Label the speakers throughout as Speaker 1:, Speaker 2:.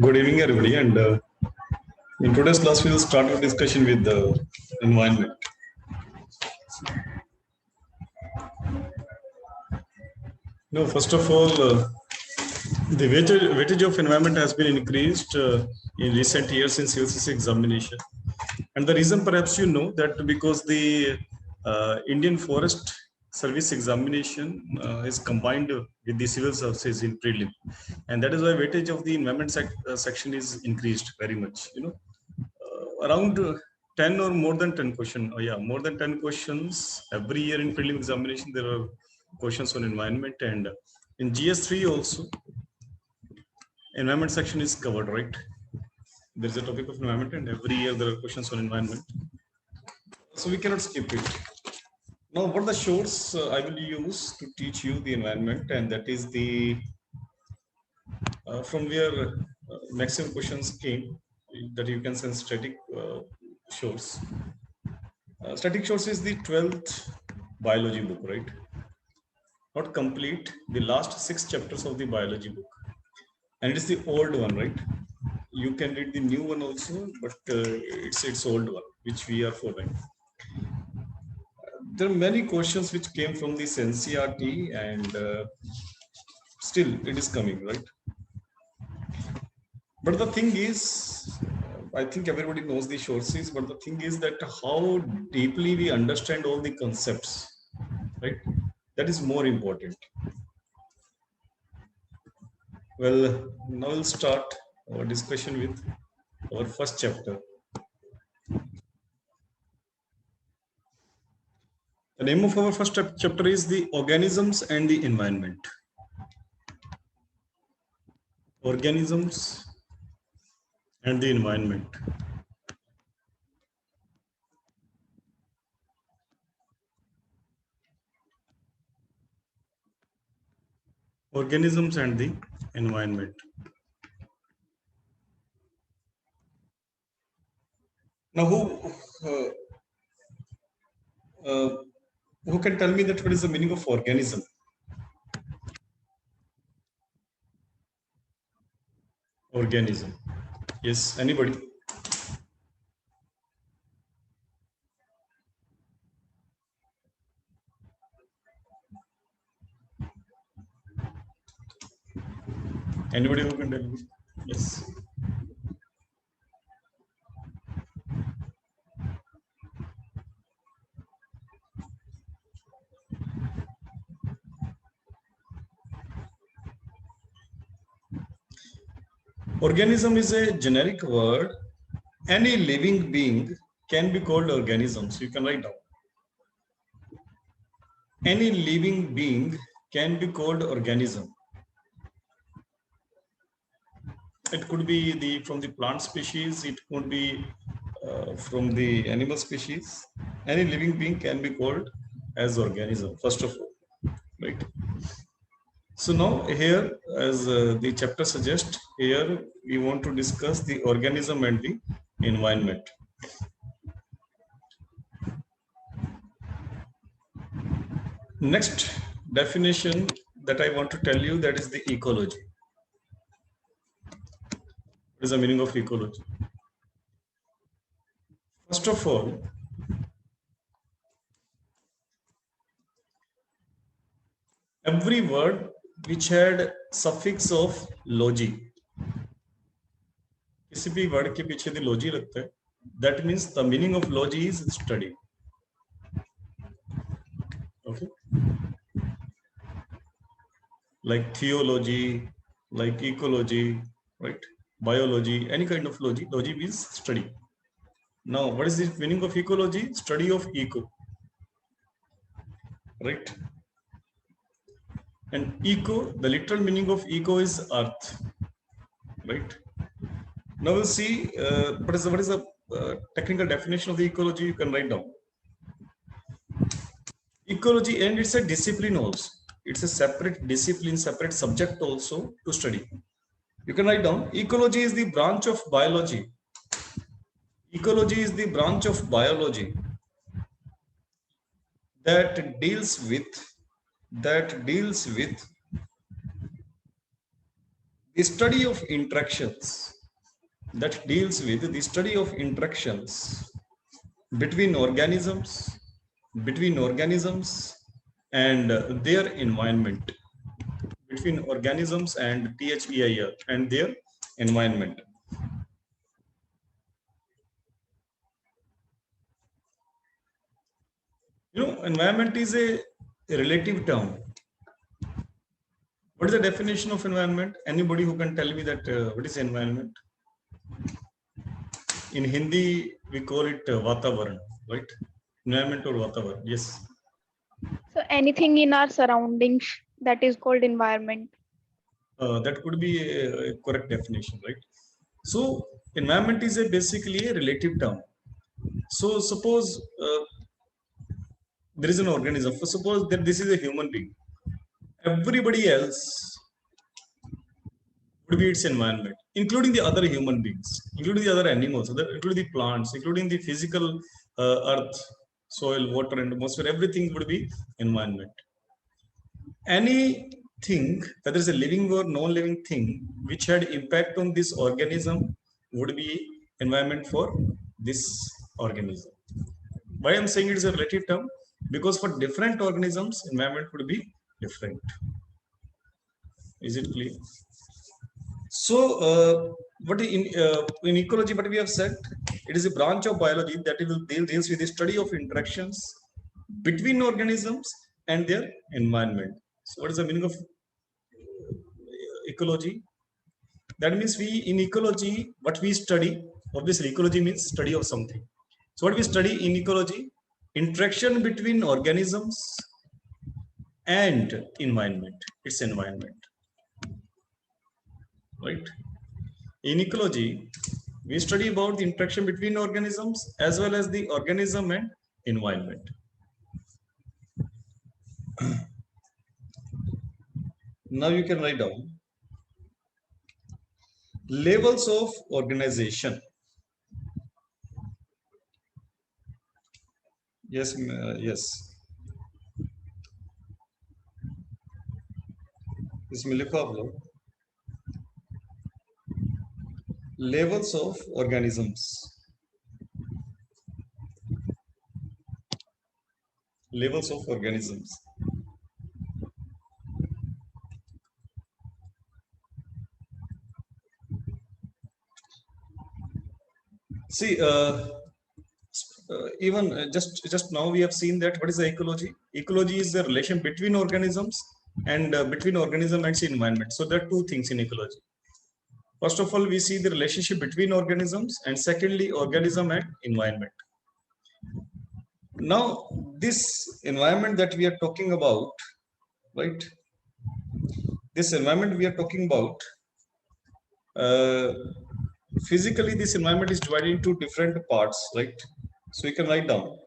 Speaker 1: Good evening, everybody. And in today's class, we will start a discussion with the environment. No, first of all, the weightage of environment has been increased in recent years in CLCC examination. And the reason perhaps you know that because the Indian Forest Service examination is combined with the civil services in prelim. And that is why weightage of the environment section is increased very much, around 10 or more than 10 questions. Oh, yeah, more than 10 questions every year in prelim examination. There are questions on environment, and in GS3 also, environment section is covered, right? There is a topic of environment, and every year there are questions on environment. So we cannot skip it. Now, what the source I will use to teach you the environment, and that is the from where maximum questions came, that you can send static source. Static source is the 12th biology book, right? Not complete, the last 6 chapters of the biology book. And it is the old one, right? You can read the new one also, but it's old one, which we are following. There are many questions which came from this NCRT, and still it is coming, right? But the thing is, I think everybody knows the sources, but the thing is that how deeply we understand all the concepts, right? That is more important. Well, now we'll start our discussion with our first chapter. The name of our first chapter is the organisms and the environment. Organisms and the environment. Organisms and the environment. Now, who can tell me that what is the meaning of organism? Organism. Yes, anybody? Anybody who can tell me? Yes. Organism is a generic word. Any living being can be called organism. So you can write down. Any living being can be called organism. It could be from the plant species. It could be from the animal species. Any living being can be called as organism, first of all, right? So now here, as the chapter suggests, here we want to discuss the organism and the environment. Next definition that I want to tell you, that is the ecology. What is the meaning of ecology? First of all, every word which had suffix of logy, किसी भी word के पीछे the logy लगता है, that means the meaning of logy is study. Okay, like theology, like ecology, right? Biology, any kind of logy. Logy means study. Now, what is the meaning of ecology? Study of eco, right? And eco, the literal meaning of eco is earth, right? Now we'll see what is the technical definition of the ecology. You can write down. Ecology, and it's a discipline also. It's a separate discipline, separate subject also to study. You can write down. Ecology is the branch of biology. Ecology is the branch of biology that deals with The study of interactions that deals with the study of interactions between organisms, and their environment, between organisms and THEIR and their environment. Environment is a relative term. What is the definition of environment? Anybody who can tell me that what is environment? In Hindi, we call it Vatavaran, right? Environment or Vatavaran, yes.
Speaker 2: So anything in our surroundings, that is called environment.
Speaker 1: That could be a correct definition, right? So environment is basically a relative term. So suppose there is an organism. Suppose that this is a human being. Everybody else would be its environment, including the other human beings, including the other animals, including the plants, including the physical earth, soil, water, and atmosphere. Everything would be environment. Anything, whether it's a living or non-living thing, which had impact on this organism would be environment for this organism. Why I'm saying it is a relative term? Because for different organisms, environment would be different. Is it clear? So, what in ecology, what we have said, it is a branch of biology that deals with the study of interactions between organisms and their environment. So, what is the meaning of ecology? That means in ecology, what we study, obviously ecology means study of something. So what we study in ecology, interaction between organisms and environment, its environment, right? In ecology, we study about the interaction between organisms as well as the organism and environment. Now you can write down levels of organization. Yes, yes. इसमें लिखो आप लोग levels of organisms. Levels of organisms. See, even just now we have seen that what is the ecology? Ecology is the relation between organisms and between organism and its environment. So there are two things in ecology. First of all, we see the relationship between organisms, and secondly, organism and environment. Now, this environment that we are talking about, right? This environment we are talking about, physically, this environment is divided into different parts, right? So you can write down.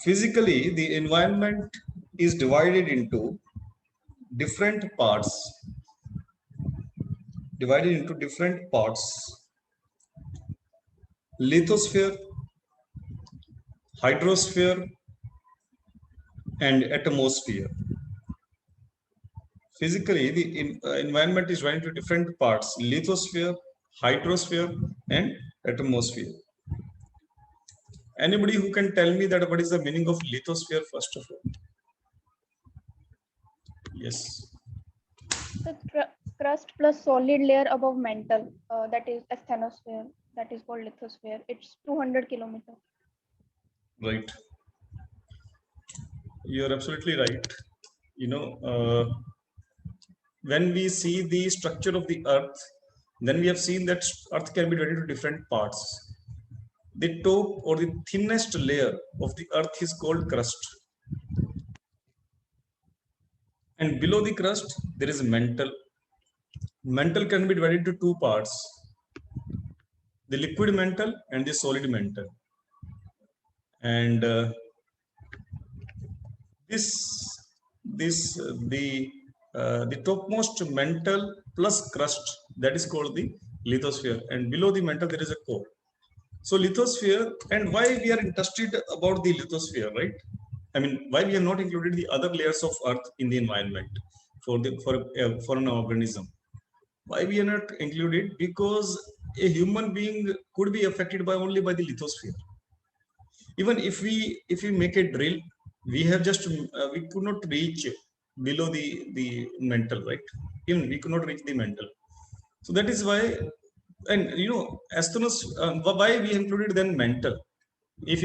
Speaker 1: Physically, the environment is divided into different parts. Lithosphere, hydrosphere, and atmosphere. Physically, the environment is divided into different parts: lithosphere, hydrosphere, and atmosphere. Anybody who can tell me that what is the meaning of lithosphere first of all? Yes.
Speaker 2: The crust plus solid layer above mantle, that is asthenosphere, that is called lithosphere. It's 200 kilometers.
Speaker 1: Right. You're absolutely right. When we see the structure of the earth, then we have seen that earth can be divided into different parts. The top or the thinnest layer of the earth is called crust. And below the crust, there is mantle. Mantle can be divided into two parts: the liquid mantle and the solid mantle. And the topmost mantle plus crust, that is called the lithosphere, and below the mantle there is a core. So lithosphere, and why we are interested about the lithosphere, right? I mean, why we have not included the other layers of earth in the environment for an organism? Why we are not included? Because a human being could be affected by only by the lithosphere. Even if we make a drill, we have just we could not reach below the mantle, right? Even we could not reach the mantle. So that is why, and astronomers, why we included then mantle? If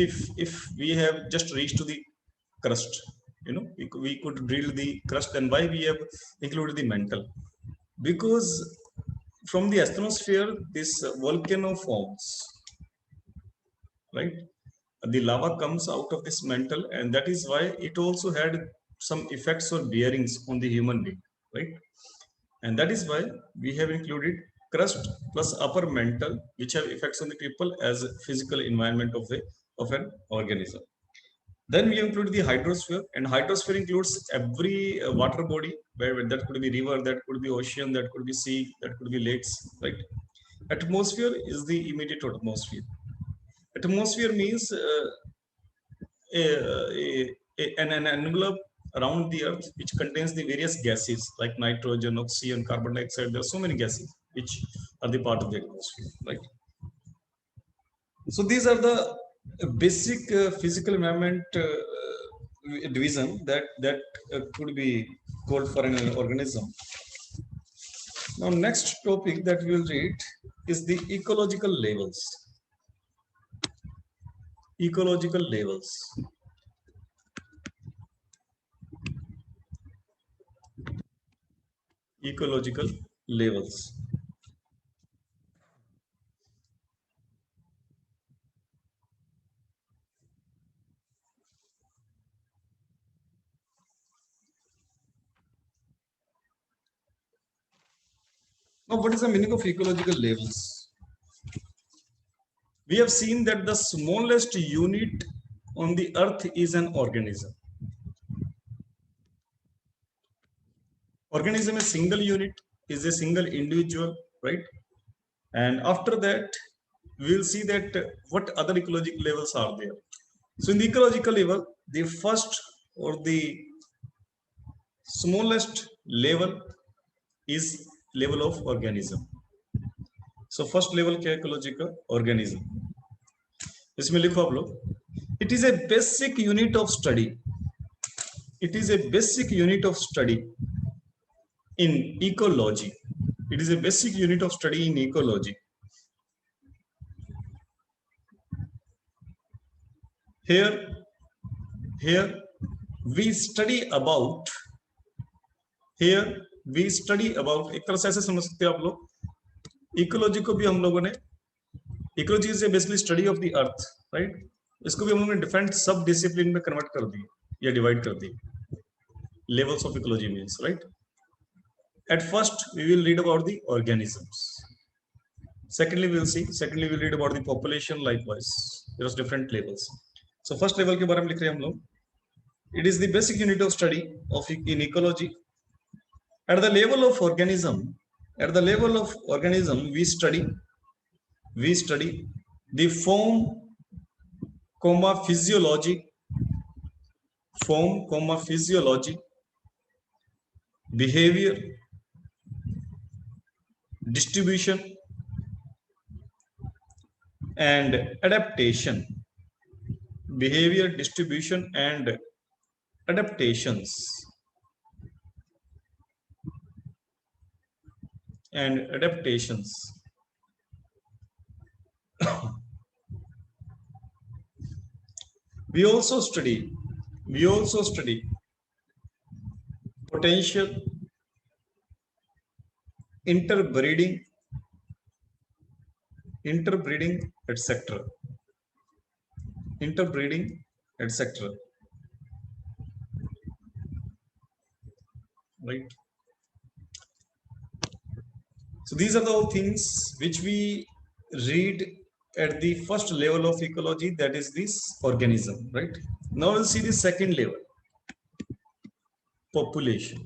Speaker 1: we have just reached to the crust, we could drill the crust, then why we have included the mantle? Because from the astrosphere this volcano forms, right? The lava comes out of this mantle, and that is why it also had some effects or bearings on the human being, right? And that is why we have included crust plus upper mantle, which have effects on the people as a physical environment of an organism. Then we include the hydrosphere, and hydrosphere includes every water body, where that could be river, that could be ocean, that could be sea, that could be lakes, right? Atmosphere is the immediate atmosphere. Atmosphere means an envelope around the earth which contains the various gases like nitrogen, oxygen, carbon dioxide. There are so many gases which are the part of the atmosphere, right? So these are the basic physical environment division that could be called for an organism. Now next topic that we will read is the ecological levels. Ecological levels. Ecological levels. Now, what is the meaning of ecological levels? We have seen that the smallest unit on the earth is an organism. Organism is single unit, is a single individual, right? And after that, we will see that what other ecological levels are there. So in the ecological level, the first or the smallest level is level of organism. So first level क्या ecological organism. इसमें लिखो आप लोग, it is a basic unit of study. It is a basic unit of study in ecology. It is a basic unit of study in ecology. Here we study about, एक तरह से ऐसे समझ सकते हैं आप लोग, इकोलॉजी को भी हम लोगों ने, ecology is basically study of the earth, right? इसको भी हम लोगों ने डिफरेंट सब डिसिप्लिन में कन्वर्ट कर दी या डिवाइड कर दी. Levels of ecology means, right? At first we will read about the organisms. Secondly we'll read about the population. Likewise there are different levels. So first level के बारे में लिख रहे हैं हम लोग. It is the basic unit of study in ecology. At the level of organism, we study the form, physiology, behavior, distribution, and adaptation. Behavior, distribution, and adaptations. We also study potential, interbreeding, etc. Right? So these are the all things which we read at the first level of ecology, that is this organism, right? Now we'll see the second level, population.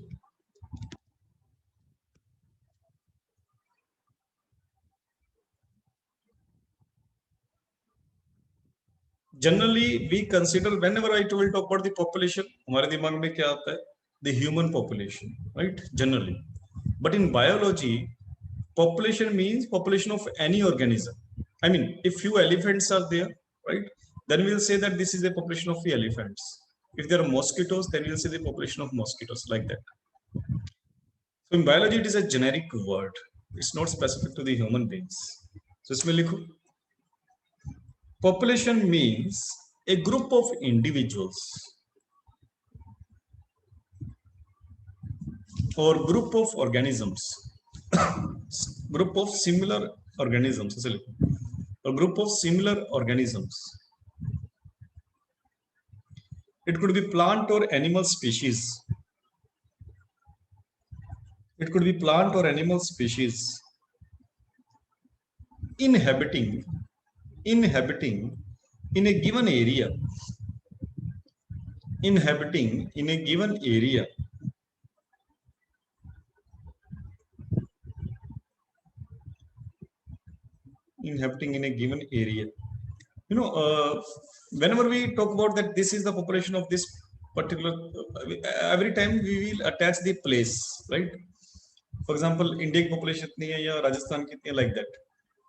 Speaker 1: generally we consider, whenever I will talk about the population, हमारे दिमाग में क्या आता है? The human population, right? Generally, but in biology, population means population of any organism. I mean, if few elephants are there, right, then we'll say that this is a population of the elephants. If there are mosquitoes, then we'll say the population of mosquitoes, like that. So in biology, it is a generic word. It's not specific to the human beings. So इसमें लिखो, population means a group of individuals or group of organisms, group of similar organisms, ऐसे लिखो, a group of similar organisms. It could be plant or animal species. It could be plant or animal species inhabiting in a given area. Inhabiting in a given area. Inhabiting in a given area. You know, whenever we talk about that, this is the population of this particular, every time we will attach the place, right? For example, Indian population itni hai ya Rajasthan ki itni, like that.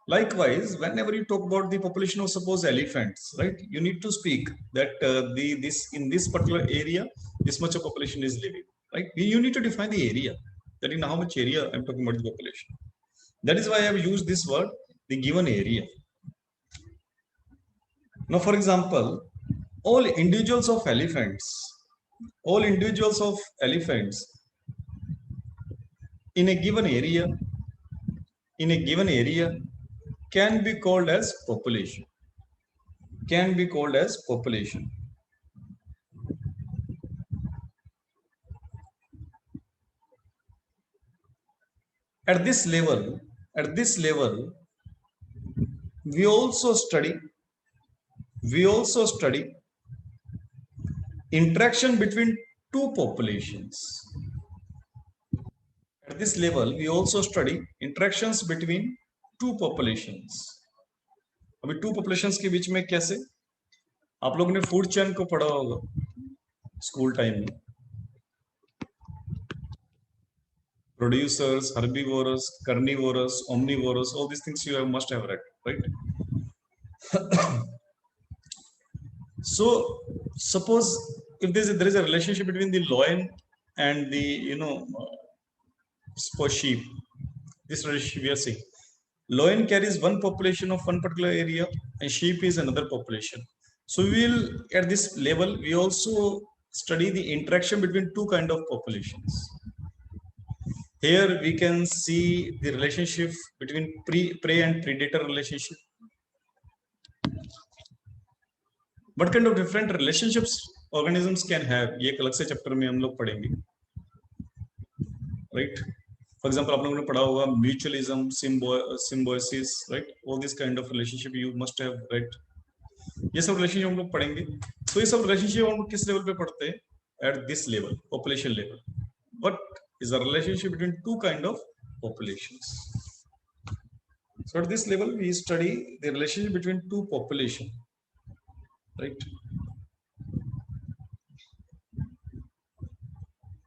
Speaker 1: Likewise, whenever you talk about the population of, suppose, elephants, right, you need to speak that in this particular area, this much of population is living, right? You need to define the area, that in how much area I'm talking about the population. That is why I have used this word, the given area. Now, for example, all individuals of elephants in a given area can be called as population. At this level, we also study interaction between two populations. At this level, we also study interactions between two populations. अभी two populations के बीच में कैसे? आप लोगों ने food chain को पढ़ा होगा स्कूल टाइम में. Producers, herbivorous, carnivorous, omnivorous, all these things you must have read, right? So suppose if there is a relationship between the lion and the for sheep, this relationship we are seeing. Lion carries one population of one particular area and sheep is another population. So we will, at this level, we also study the interaction between two kind of populations. Here we can see the relationship between prey and predator relationship. What kind of different relationships organisms can have? ये एक अलग से chapter में हम लोग पढ़ेंगे, right? For example, आप लोगों ने पढ़ा होगा mutualism, symbiosis, right? All this kind of relationship you must have read. ये सब relationship हम लोग पढ़ेंगे. तो ये सब relationship हम लोग किस level पे पढ़ते हैं? At this level, population level. What is the relationship between two kind of populations? So at this level, we study the relationship between two population, right?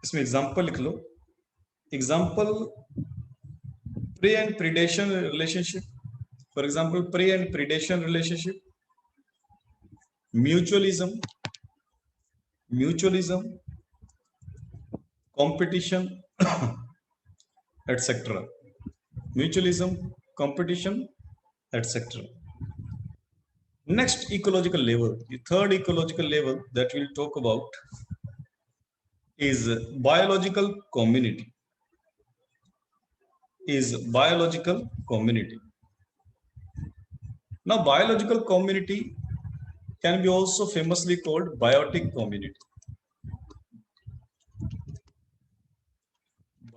Speaker 1: इसमें example लिख लो. Example, prey and predation relationship. For example, prey and predation relationship. Mutualism, competition, etc. Mutualism, competition, etc. Next ecological level, the third ecological level that we'll talk about is biological community. Now, biological community can be also famously called biotic community.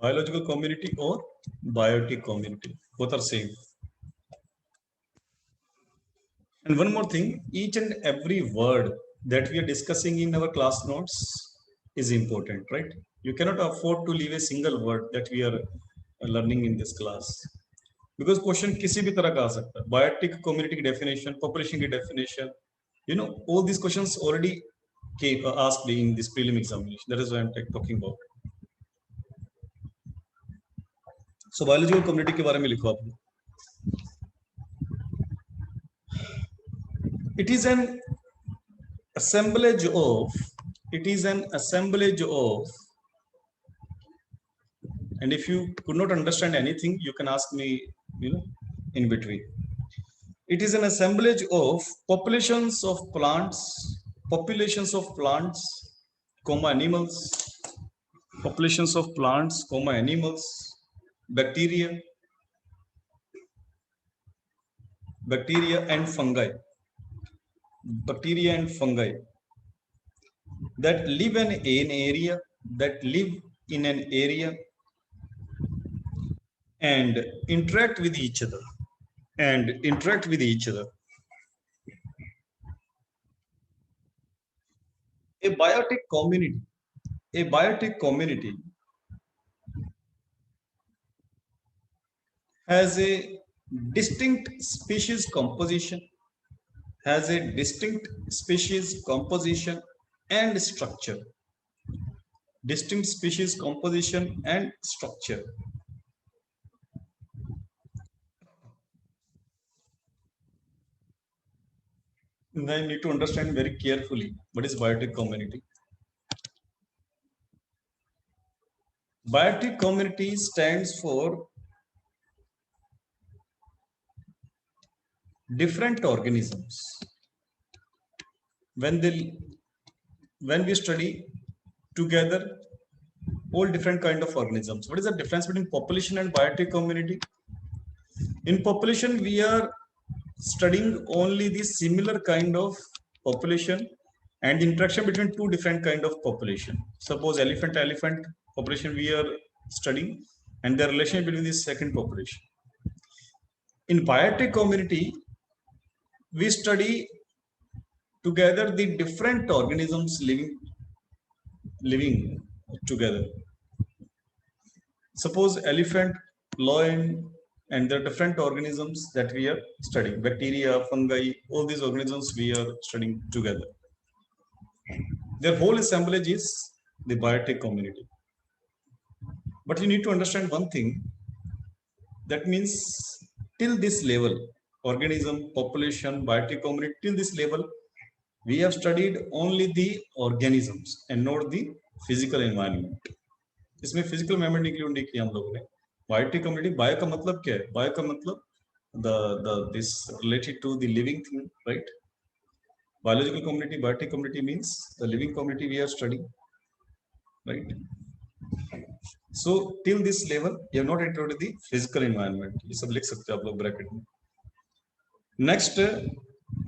Speaker 1: Biological community or biotic community, both are same. And one more thing, each and every word that we are discussing in our class notes is important, right? You cannot afford to leave a single word that we are learning in this class, because question किसी भी तरह का आ सकता है. Biotic community की definition, population की definition, You know, all these questions already came asked in this prelim examination. That is why I'm talking about. So biological community के बारे में लिखो आप. It is an assemblage of. It is an assemblage of. And if you could not understand anything, you can ask me, you know, in between. It is an assemblage of populations of plants, comma animals, populations of plants, comma animals, bacteria and fungi, that live in an area, and interact with each other. A biotic community has a distinct species composition, and structure. And I need to understand very carefully what is biotic community. Biotic community stands for different organisms. When we study together all different kind of organisms, what is the difference between population and biotic community? In population, we are studying only the similar kind of population and interaction between two different kind of population. Suppose elephant population we are studying, and the relation between the second population. In biotic community, we study together the different organisms living together. Suppose elephant, lion, and the different organisms that we are studying, bacteria, fungi, all these organisms we are studying together. Their whole assemblage is the biotic community. But you need to understand one thing. That means till this level, organism, population, biotic community, till this level, we have studied only the organisms and not the physical environment. इसमें physical environment include नहीं किया हम लोगों ने. Biotic community, bio का मतलब क्या है? Bio का मतलब this related to the living thing, right? Biological community, biotic community means the living community we are studying, right? So till this level, you have not entered the physical environment. ये सब लिख सकते हो आप लोग bracket में. Next,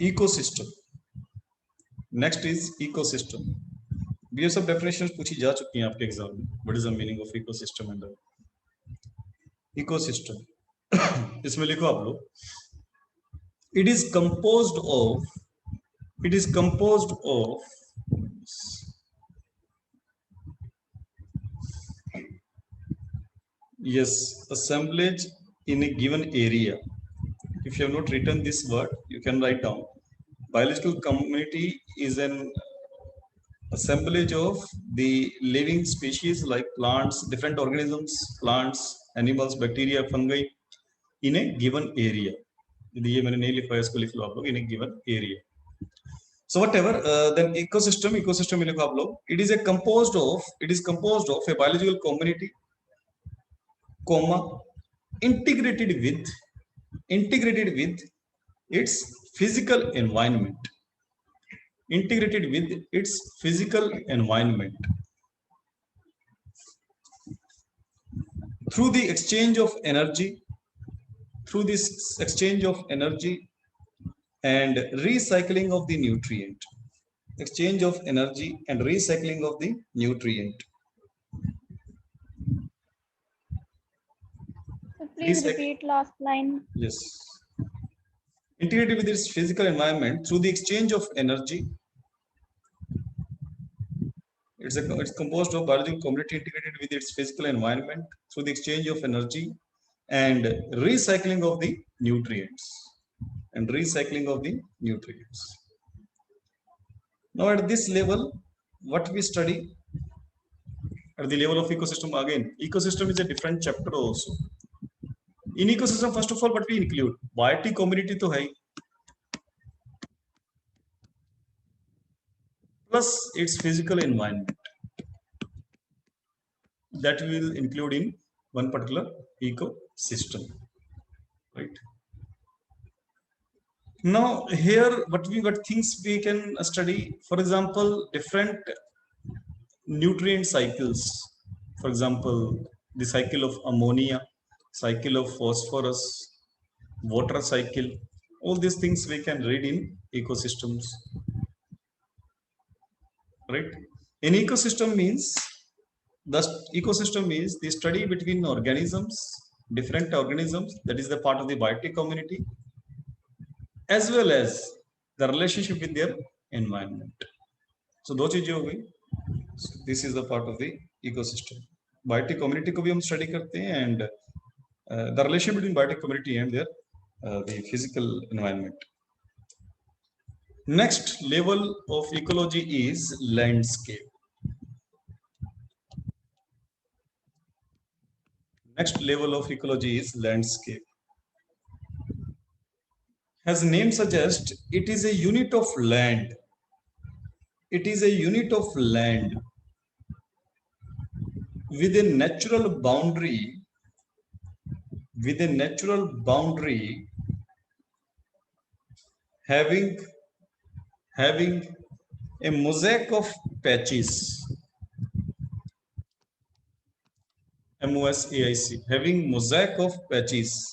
Speaker 1: ecosystem. Next is ecosystem. ये सब definitions पूछी जा चुकी हैं आपके एग्जाम में. What is the meaning of ecosystem and ecosystem? इसमें लिखो आप लोग. It is composed of yes, assemblage in a given area. If you have not written this word, you can write down. Biological community is an assemblage of the living species like plants, different organisms, plants, animals, bacteria, fungi in a given area. ये मैंने नहीं लिखा है, इसको लिख लो आप लोग, in a given area. So whatever, then ecosystem में लिखो आप लोग. It is composed of a biological community, comma, integrated with its physical environment. Through the exchange of energy, and recycling of the nutrient. Exchange of energy and recycling of the nutrient.
Speaker 2: So please repeat last line.
Speaker 1: Yes. Integrated with its physical environment through the exchange of energy. It's composed of biological community integrated with its physical environment through the exchange of energy and recycling of the nutrients. Now at this level, what we study at the level of ecosystem, again ecosystem is a different chapter also. In ecosystem, first of all, what we include biotic community to hai, plus its physical environment, that we will include in one particular ecosystem, right? Now here what things we can study, for example, different nutrient cycles. For example, the cycle of ammonia, cycle of phosphorus, water cycle. All these things we can read in ecosystems, right? An ecosystem means, the ecosystem is the study between organisms, different organisms, that is the part of the biotic community, as well as the relationship with their environment. So दो चीजें हो गई. So this is the part of the ecosystem. Biotic community को भी हम study करते हैं, and the relation between biotic community and their the physical environment. Next level of ecology is landscape. Next level of ecology is landscape. As name suggests, it is a unit of land. It is a unit of land with a natural boundary, with a natural boundary having a mosaic of patches, MOSAIC, having mosaic of patches.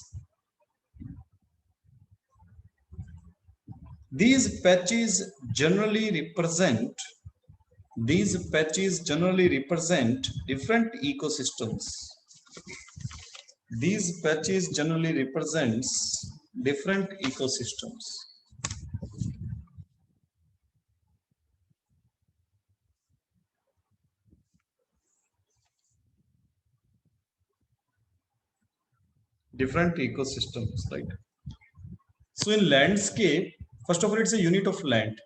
Speaker 1: These patches generally represent different ecosystems. These patches generally represents different ecosystems. Different ecosystems, right? So in landscape, first of all, it's a unit of land.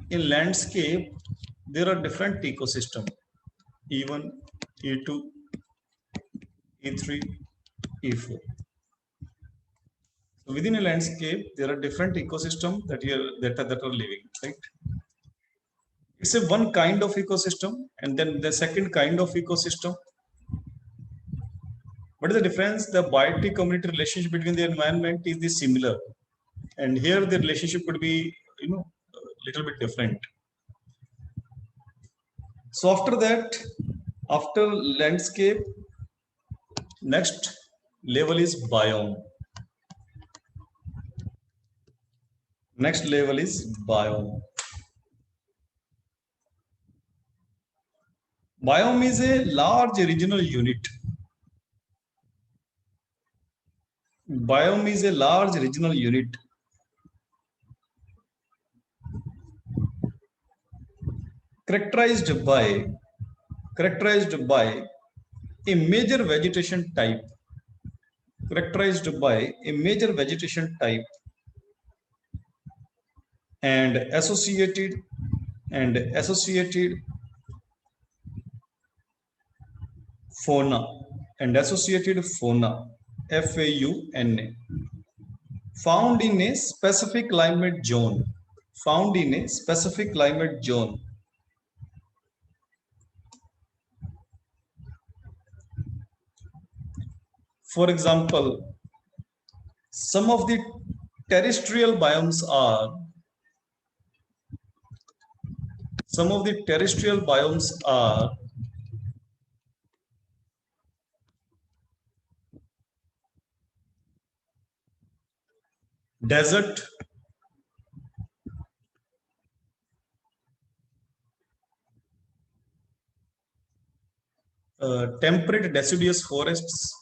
Speaker 1: In landscape, there are different ecosystems: E1, E2, E3, E4. So within a landscape, there are different ecosystems that are living, right? It's a one kind of ecosystem, and then the second kind of ecosystem. What is the difference? The biotic community relationship between the environment is the similar, and here the relationship could be, a little bit different. So after that, after landscape, next level is biome. Next level is biome. Biome is a large regional unit. Biome is a large regional unit characterized by a major vegetation type. Characterized by a major vegetation type and associated fauna FAUNA, found in a specific climate zone. For example, some of the terrestrial biomes are desert, temperate deciduous forests,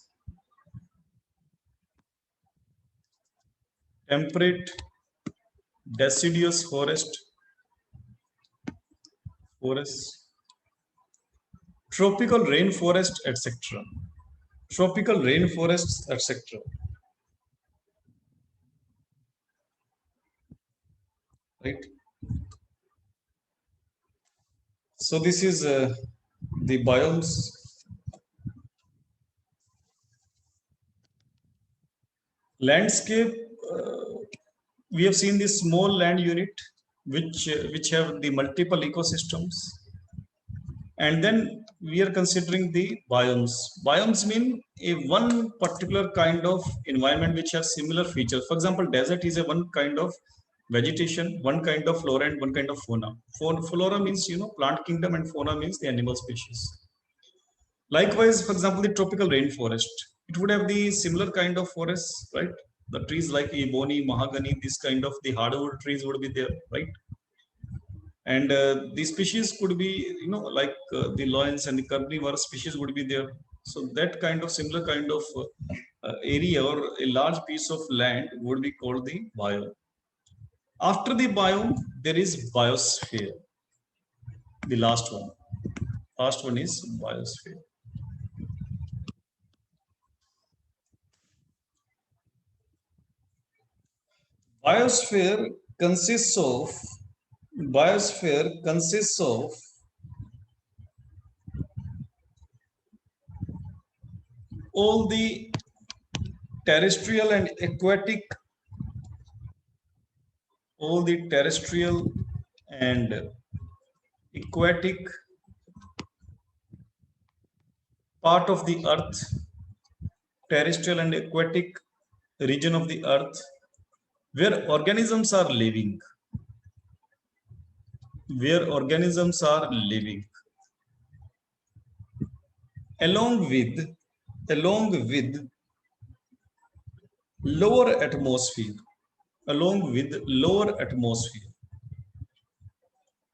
Speaker 1: tropical rainforest, etc. Tropical rainforests, etc. Right? So this is the biomes. Landscape, we have seen this small land unit which have the multiple ecosystems, and then we are considering the biomes. Biomes mean a one particular kind of environment which has similar features. For example, desert is a one kind of vegetation, one kind of flora and one kind of fauna. Flora means, you know, plant kingdom, and fauna means the animal species. Likewise, for example, the tropical rainforest, it would have the similar kind of forests, right? The trees like ebony, mahogany, this kind of the hardwood trees would be there, right? And the species could be, you know, like the lions and the carnivore species would be there. So that kind of similar kind of area or a large piece of land would be called the biome. After the biome, there is biosphere, the last one. Last one is biosphere. Biosphere consists of biosphere consists of all the terrestrial and aquatic, all the terrestrial and aquatic part of the earth, terrestrial and aquatic region of the earth where organisms are living, where organisms are living, along with along with lower atmosphere, along with lower atmosphere,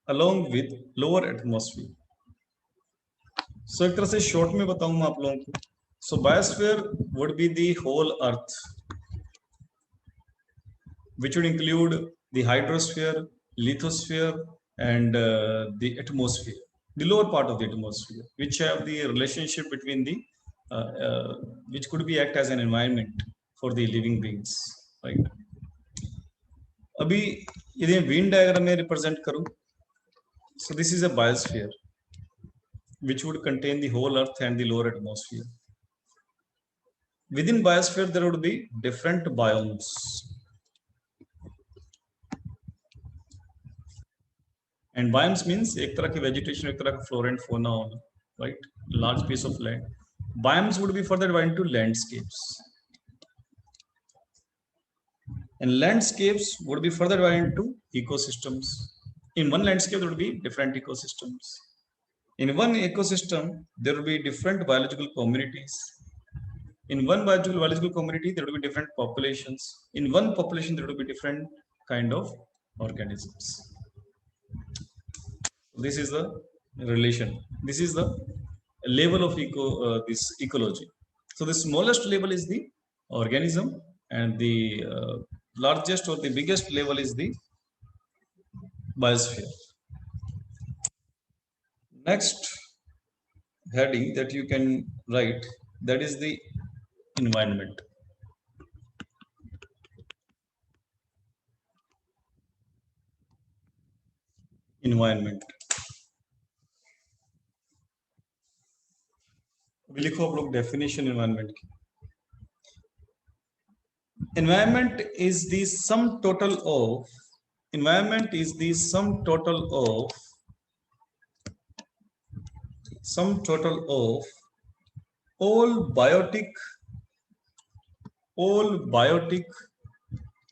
Speaker 1: along with lower atmosphere. So एक तरह से short में बताऊं मैं आप लोगों को. So biosphere would be the whole earth, which would include the hydrosphere, lithosphere, and the atmosphere, the lower part of the atmosphere, which have the relationship between the which could be act as an environment for the living beings, right? अभी यदि Venn diagram में represent करूं, so this is a biosphere which would contain the whole earth and the lower atmosphere. Within biosphere there would be different biomes. And biomes means एक तरह की vegetation, एक तरह का flora and fauna होना, right? Large piece of land. Biomes would be further divided into landscapes. And landscapes would be further divided into ecosystems. In one landscape, there would be different ecosystems. In one ecosystem, there will be different biological communities. In one biological community, there will be different populations. In one population, there will be different kind of organisms. This is the relation. This is the level of this ecology. So the smallest level is the organism, and the largest or the biggest level is the biosphere. Next heading that you can write, that is the environment. Environment. अभी लिखो आप लोग definition environment की. Environment is the sum total of all biotic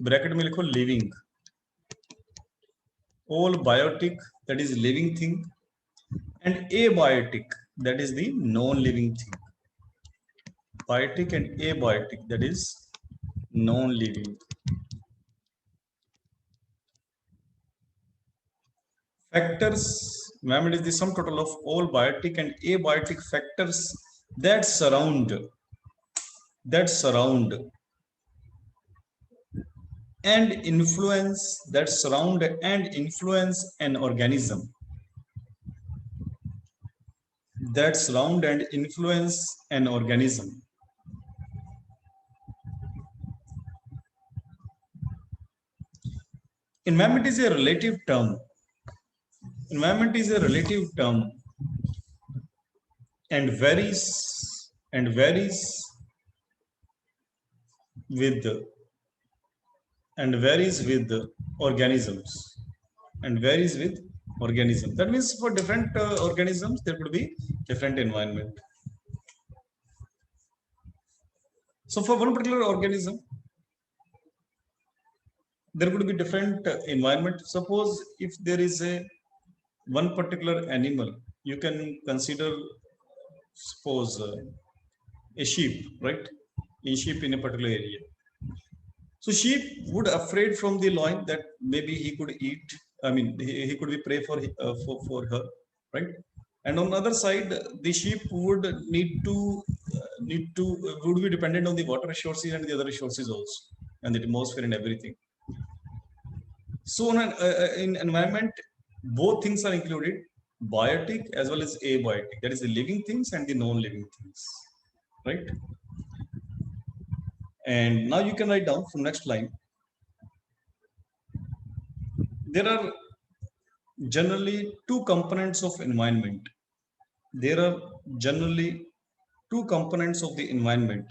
Speaker 1: bracket में लिखो living, all biotic, that is living thing, and abiotic, that is the non-living thing. Biotic and abiotic, that is non-living. Factors, environment is the sum total of all biotic and abiotic factors that surround and influence an organism. That surround and influence an organism. Environment is a relative term. environment is a relative term and varies with organisms and varies with organism. That means for different organisms there could be different environment. So for one particular organism there could be different environment. Suppose if there is a one particular animal, you can consider, suppose a sheep, right? A sheep in a particular area. So sheep would afraid from the lion that maybe he could eat. I mean, he could be prey for her, right? And on the other side, the sheep would would be dependent on the water resources and the other resources also, and the atmosphere and everything. So in environment, both things are included, biotic as well as abiotic. That is the living things and the non-living things, right? And now you can write down from next line. There are generally two components of environment. There are generally two components of the environment.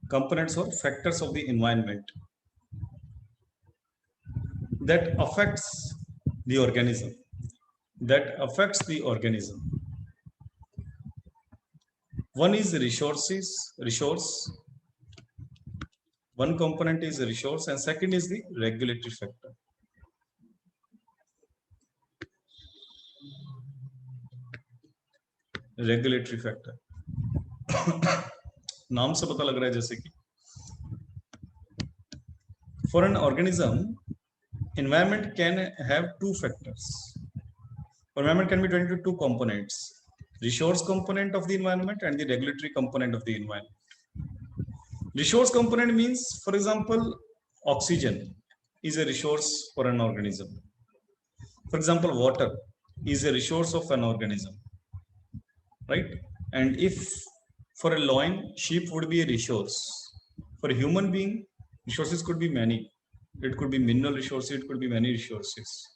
Speaker 1: Components or factors of the environment that affects the organism. That affects the organism. One is resource. One component is resource, and second is the regulatory factor. Regulatory factor. नाम से पता लग रहा है जैसे कि for an organism, environment can have two factors. Environment can be divided into two components: resource component of the environment and the regulatory component of the environment. Resource component means, for example, oxygen is a resource for an organism. For example, water is a resource of an organism, right? And if for a lion, sheep would be a resource. For a human being, resources could be many. It could be mineral resources, it could be many resources.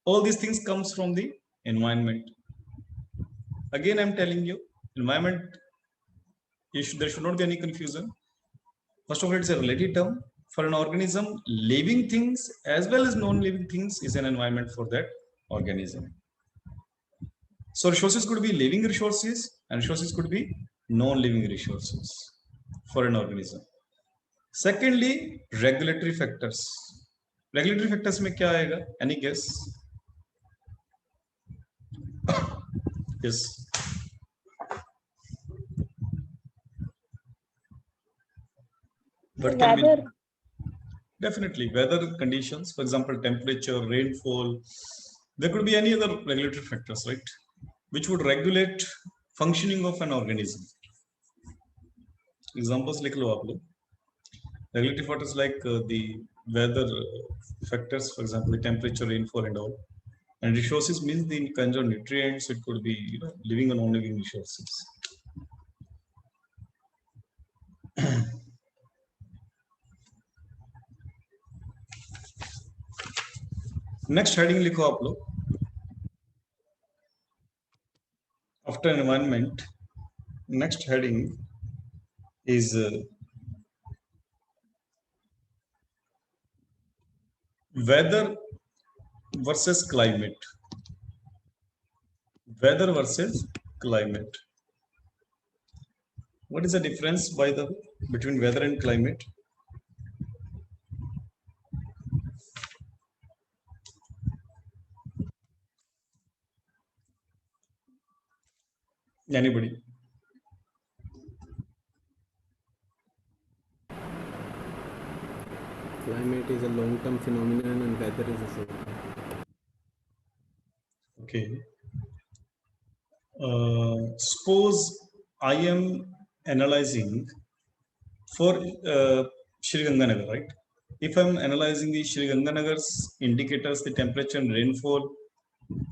Speaker 1: All these things comes from the environment. Again, I'm telling you, environment, there should not be any confusion. First of all, it's a relative term. For an organism, living things as well as non-living things is an environment for that organism. So resources could be living resources and resources could be non-living resources for an organism. Secondly, regulatory factors. Regulatory factors में क्या आएगा? Any guess? Yes. What can
Speaker 2: Weather.
Speaker 1: be? Definitely weather conditions. For example, temperature, rainfall. There could be any other regulatory factors, right? Which would regulate functioning of an organism. Examples लिख लो आप लोग. Regulatory factors like the weather factors, for example, the temperature, rainfall, and all. And resources means the kinds of nutrients. It could be living or non-living resources. Next heading लिखो आप लोग. After environment, next heading is weather versus climate. Weather versus climate. What is the difference between weather and climate? Anybody?
Speaker 3: Climate is a long-term phenomenon and weather is a short-term.
Speaker 1: Okay. Suppose I am analyzing for Shri Ganganagar, right? If I'm analyzing the Shri Ganganagar's indicators, the temperature and rainfall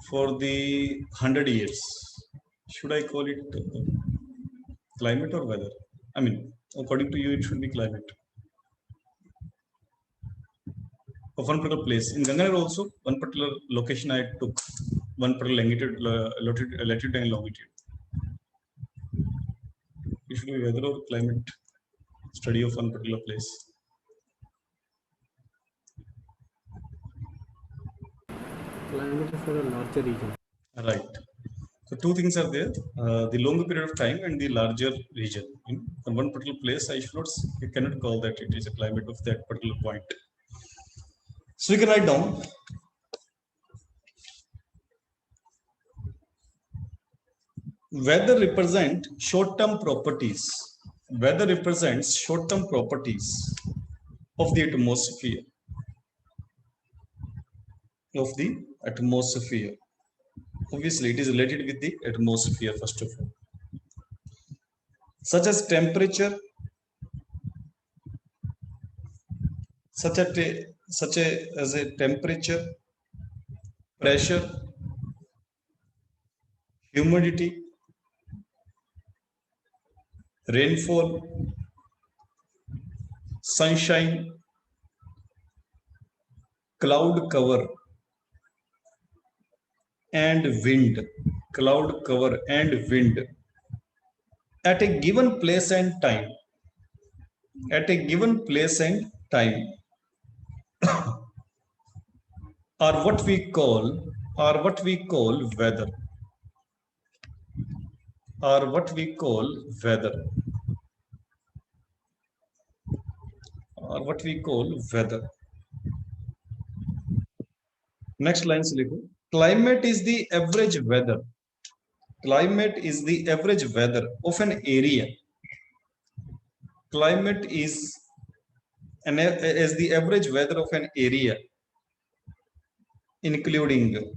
Speaker 1: for the 100 years, should I call it climate or weather? I mean, according to you, it should be climate. of one particular place. In Ganga River also, one particular location I took, one particular latitude and longitude. It should be weather or climate study of one particular place.
Speaker 3: Climate is for a larger region.
Speaker 1: Right. So two things are there: the longer period of time and the larger region. In one particular place, ice floats, you cannot call that it is a climate of that particular point. So we can write down weather represent short-term properties. Weather represents short-term properties of the atmosphere. Obviously, it is related with the atmosphere first of all, such as temperature, as a temperature, pressure, humidity, rainfall, sunshine, cloud cover, and wind. Cloud cover and wind at a given place and time. At a given place and time are what we call weather. Next line se likho. Climate is the average weather. Climate is the average weather of an area. Climate is the average weather of an area, including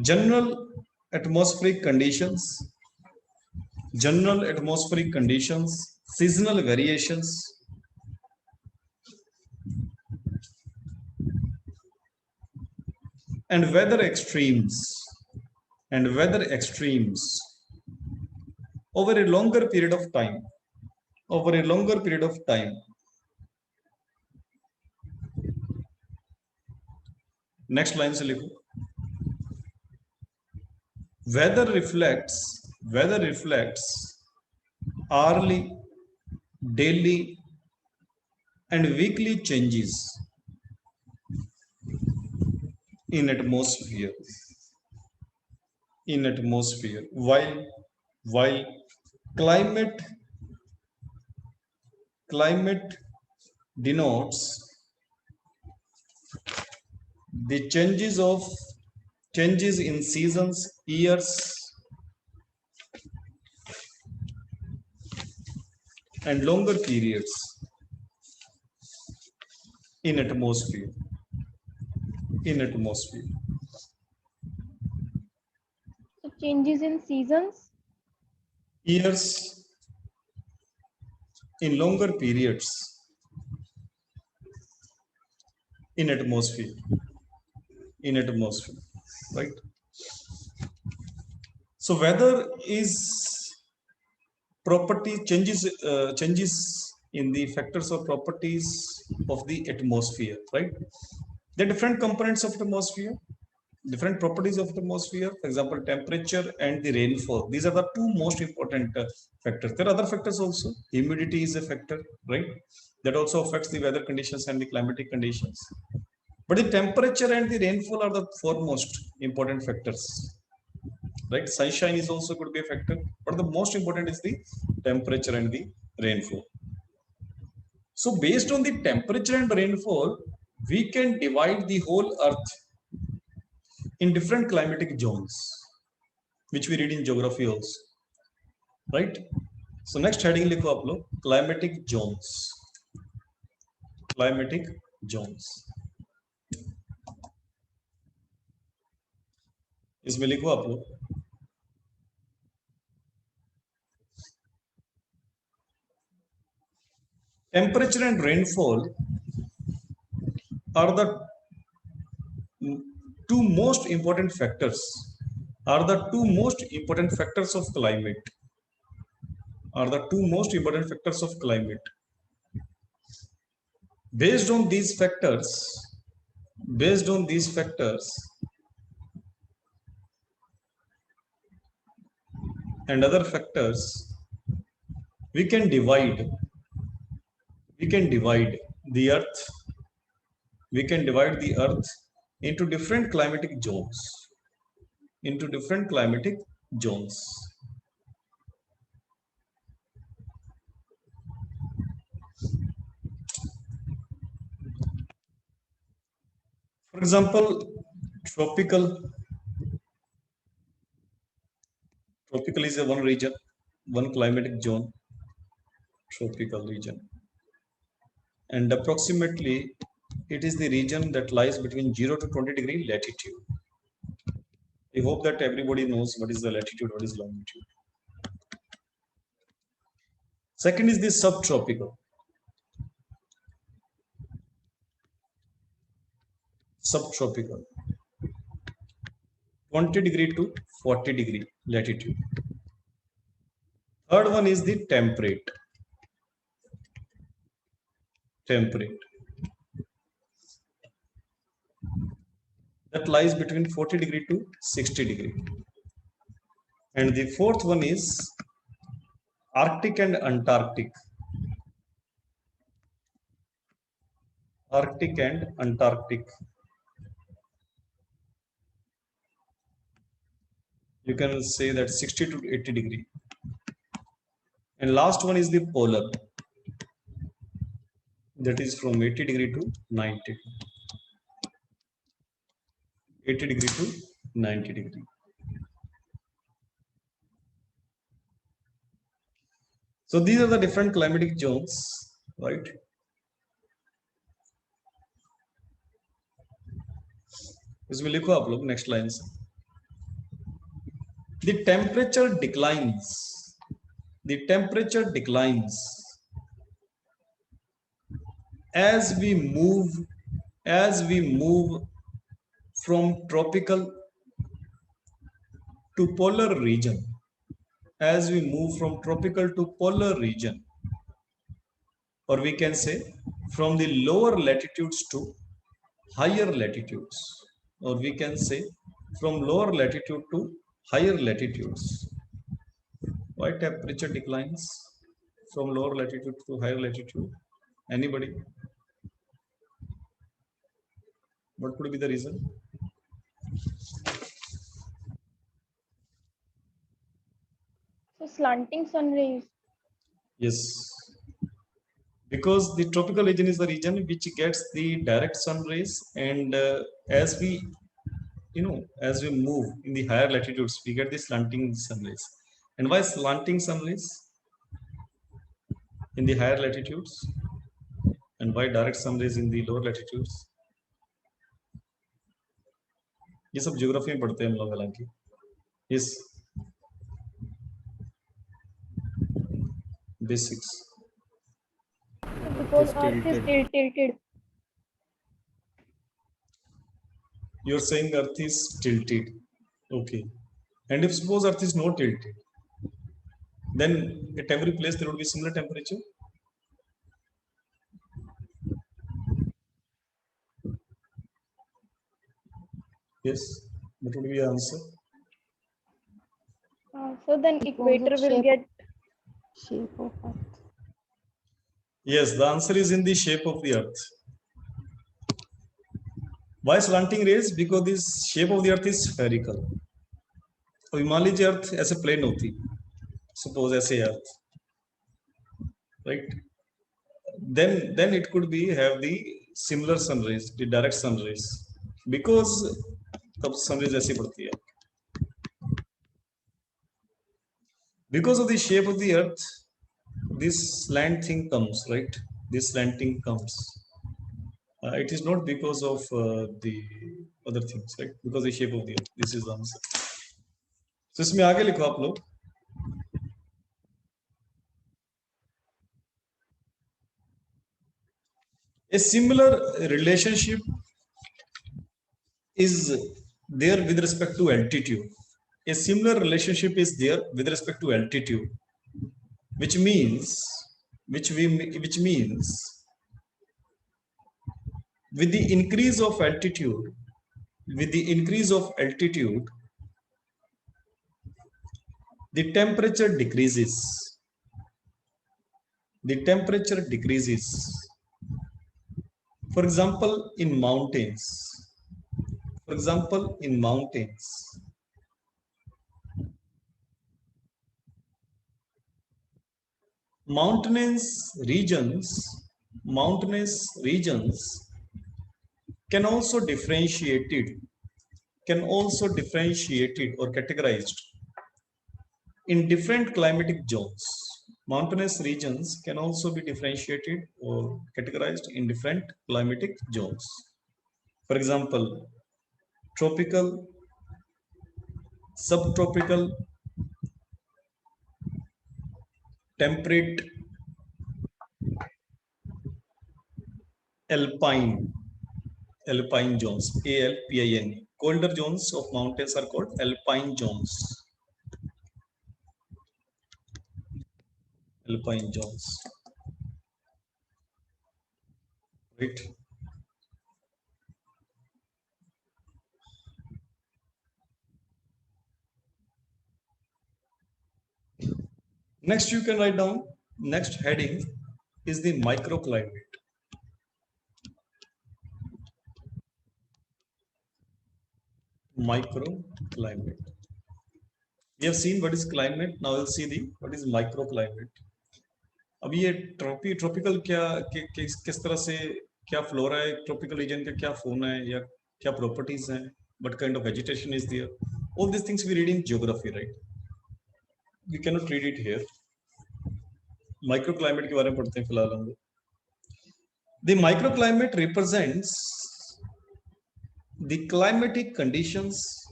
Speaker 1: general atmospheric conditions, seasonal variations, and weather extremes over a longer period of time. Next line se likho. Weather reflects hourly, daily, and weekly changes in atmosphere. While climate denotes the changes in seasons, years, and longer periods in atmosphere.
Speaker 2: So changes in seasons,
Speaker 1: Years, in longer periods in atmosphere, right? So weather is property changes in the factors or properties of the atmosphere, right? The different components of atmosphere, different properties of atmosphere, for example, temperature and the rainfall. These are the two most important factors. There are other factors also. Humidity is a factor, right? That also affects the weather conditions and the climatic conditions. But the temperature and the rainfall are the foremost important factors, right? Sunshine is also could be a factor, but the most important is the temperature and the rainfall. So based on the temperature and rainfall, we can divide the whole earth in different climatic zones, which we read in geography also, right? So next heading likho aap log, climatic zones. इसमें लिखो आप लोग temperature and rainfall are the two most important factors of climate. Based on these factors, and other factors, we can divide the earth into different climatic zones. For example, tropical is a one region, one climatic zone, tropical region, and approximately it is the region that lies between 0 to 20-degree latitude. I hope that everybody knows what is the latitude, what is longitude. Second is the subtropical. 20-degree to 40-degree latitude. Third one is the temperate. That lies between 40-degree to 60-degree. And the fourth one is Arctic and Antarctic. You can say that 60 to 80-degree. And last one is the polar. That is from 80-degree to 90. 80-degree to 90-degree. So these are the different climatic zones, right? इसमें लिखो आप लोग next lines. The temperature declines as we move from tropical to polar region. Or we can say from the lower latitudes to higher latitudes, or we can say from lower latitude to higher latitudes. Why temperature declines from lower latitude to higher latitude? Anybody? What could be the reason?
Speaker 2: So slanting sun rays.
Speaker 1: Yes, because the tropical region is the region which gets the direct sun rays, and as we move in the higher latitudes, we get the slanting sun rays. And why slanting sun rays in the higher latitudes, and why direct sun rays in the lower latitudes? ये सब geography में पढ़ते हैं हम लोग हालांकि. Yes, basics.
Speaker 2: Because Earth is tilted.
Speaker 1: You're saying Earth is tilted. Okay. And if suppose Earth is not tilted, then at every place there would be similar temperature. Yes. What would be the answer?
Speaker 2: So then equator will get
Speaker 4: shape of Earth.
Speaker 1: Yes, the answer is in the shape of the Earth. Why slanting rays? Because this shape of the Earth is spherical. तो मान लीजिए Earth ऐसे plane होती, suppose ऐसे Earth, right? Then it could be have the similar sun rays, the direct sun rays, because तब sun rays ऐसी पड़ती है. Because of the shape of the Earth, this slant thing comes, right? This slanting comes. It is not because of the other things, right? Because the shape of the Earth. This is the answer. So इसमें आगे लिखो आप लोग. A similar relationship is there with respect to altitude. A similar relationship is there with respect to altitude, which means with the increase of altitude, the temperature decreases. For example, in mountains, mountainous regions can also differentiated or categorized in different climatic zones. Mountainous regions can also be differentiated or categorized in different climatic zones. For example, tropical, subtropical, temperate, alpine zones, ALPINE. Colder zones of mountains are called alpine zones. Right. Next, you can write down, next heading is the microclimate. Microclimate. We have seen what is climate. Now we'll see the what is microclimate. अब ये tropical किस तरह से क्या flora है, tropical region का क्या फोना है या क्या प्रॉपर्टीज हैं, what kind of vegetation is there. All these things we read in geography, right? We cannot read it here. Microclimate के बारे में पढ़ते हैं फिलहाल हम लोग. The microclimate represents the climatic conditions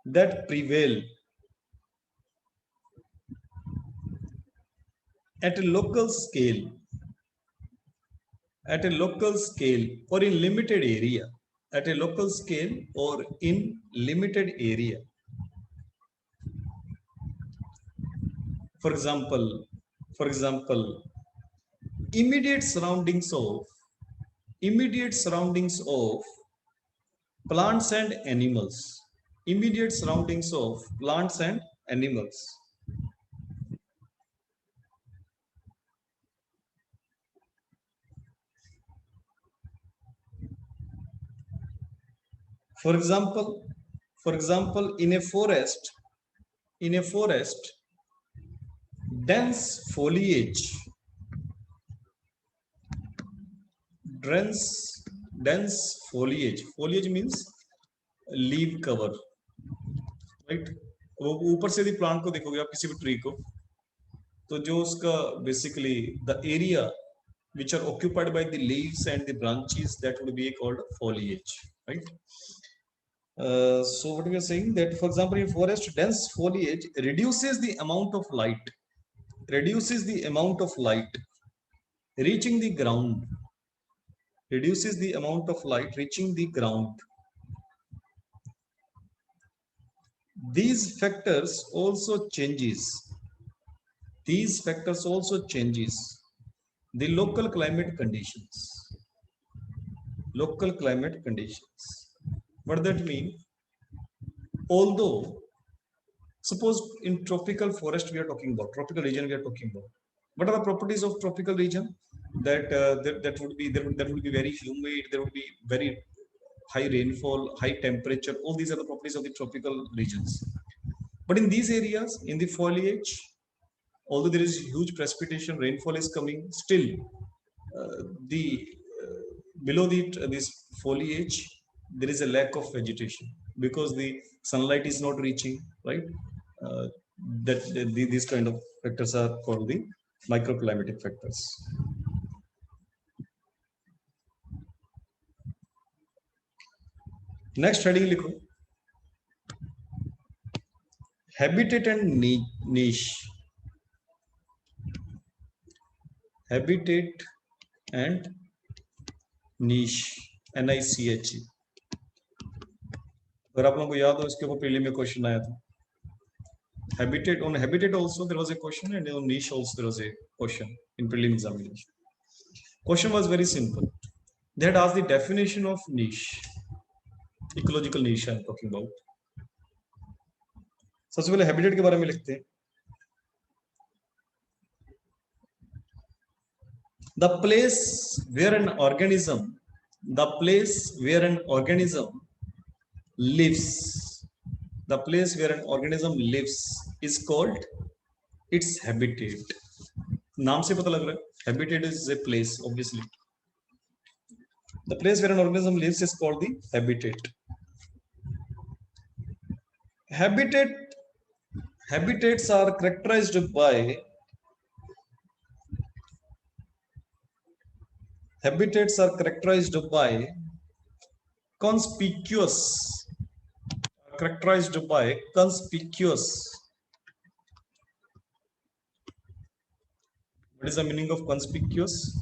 Speaker 1: that prevail at a local scale or in limited area. For example, immediate surroundings of plants and animals. For example, in a forest, dense foliage means leaf cover, right? वो ऊपर से यदि plant को देखोगे आप, किसी भी tree को, तो जो उसका basically the area which are occupied by the leaves and the branches, that would be called foliage, right? So what we are saying, that for example in forest, dense foliage reduces the amount of light reaching the ground. These factors also changes the local climate conditions. What does that mean? Although suppose in tropical forest we are talking about, tropical region we are talking about, what are the properties of tropical region? That that would be very humid, there would be very high rainfall, high temperature. All these are the properties of the tropical regions. But in these areas, in the foliage, although there is huge precipitation, rainfall is coming, still below this foliage there is a lack of vegetation because the sunlight is not reaching, right? These kind of factors are called the microclimatic factors. Next heading लिखो, habitat and niche. NICHE. अगर आप लोगों को याद हो, इसके ऊपर prelim में क्वेश्चन आया था. Habitat, on habitat also there was a question, and on niche also there was a question in prelim examination. Question was very simple. They had asked the definition of niche, ecological niche I'm talking about. सबसे पहले habitat के बारे में लिखते हैं. The place where an organism lives, the place where an organism lives is called its habitat. नाम से पता लग रहा है, habitat is a place, obviously. The place where an organism lives is called the habitat. Habitats are characterized by conspicuous. What is the meaning of conspicuous?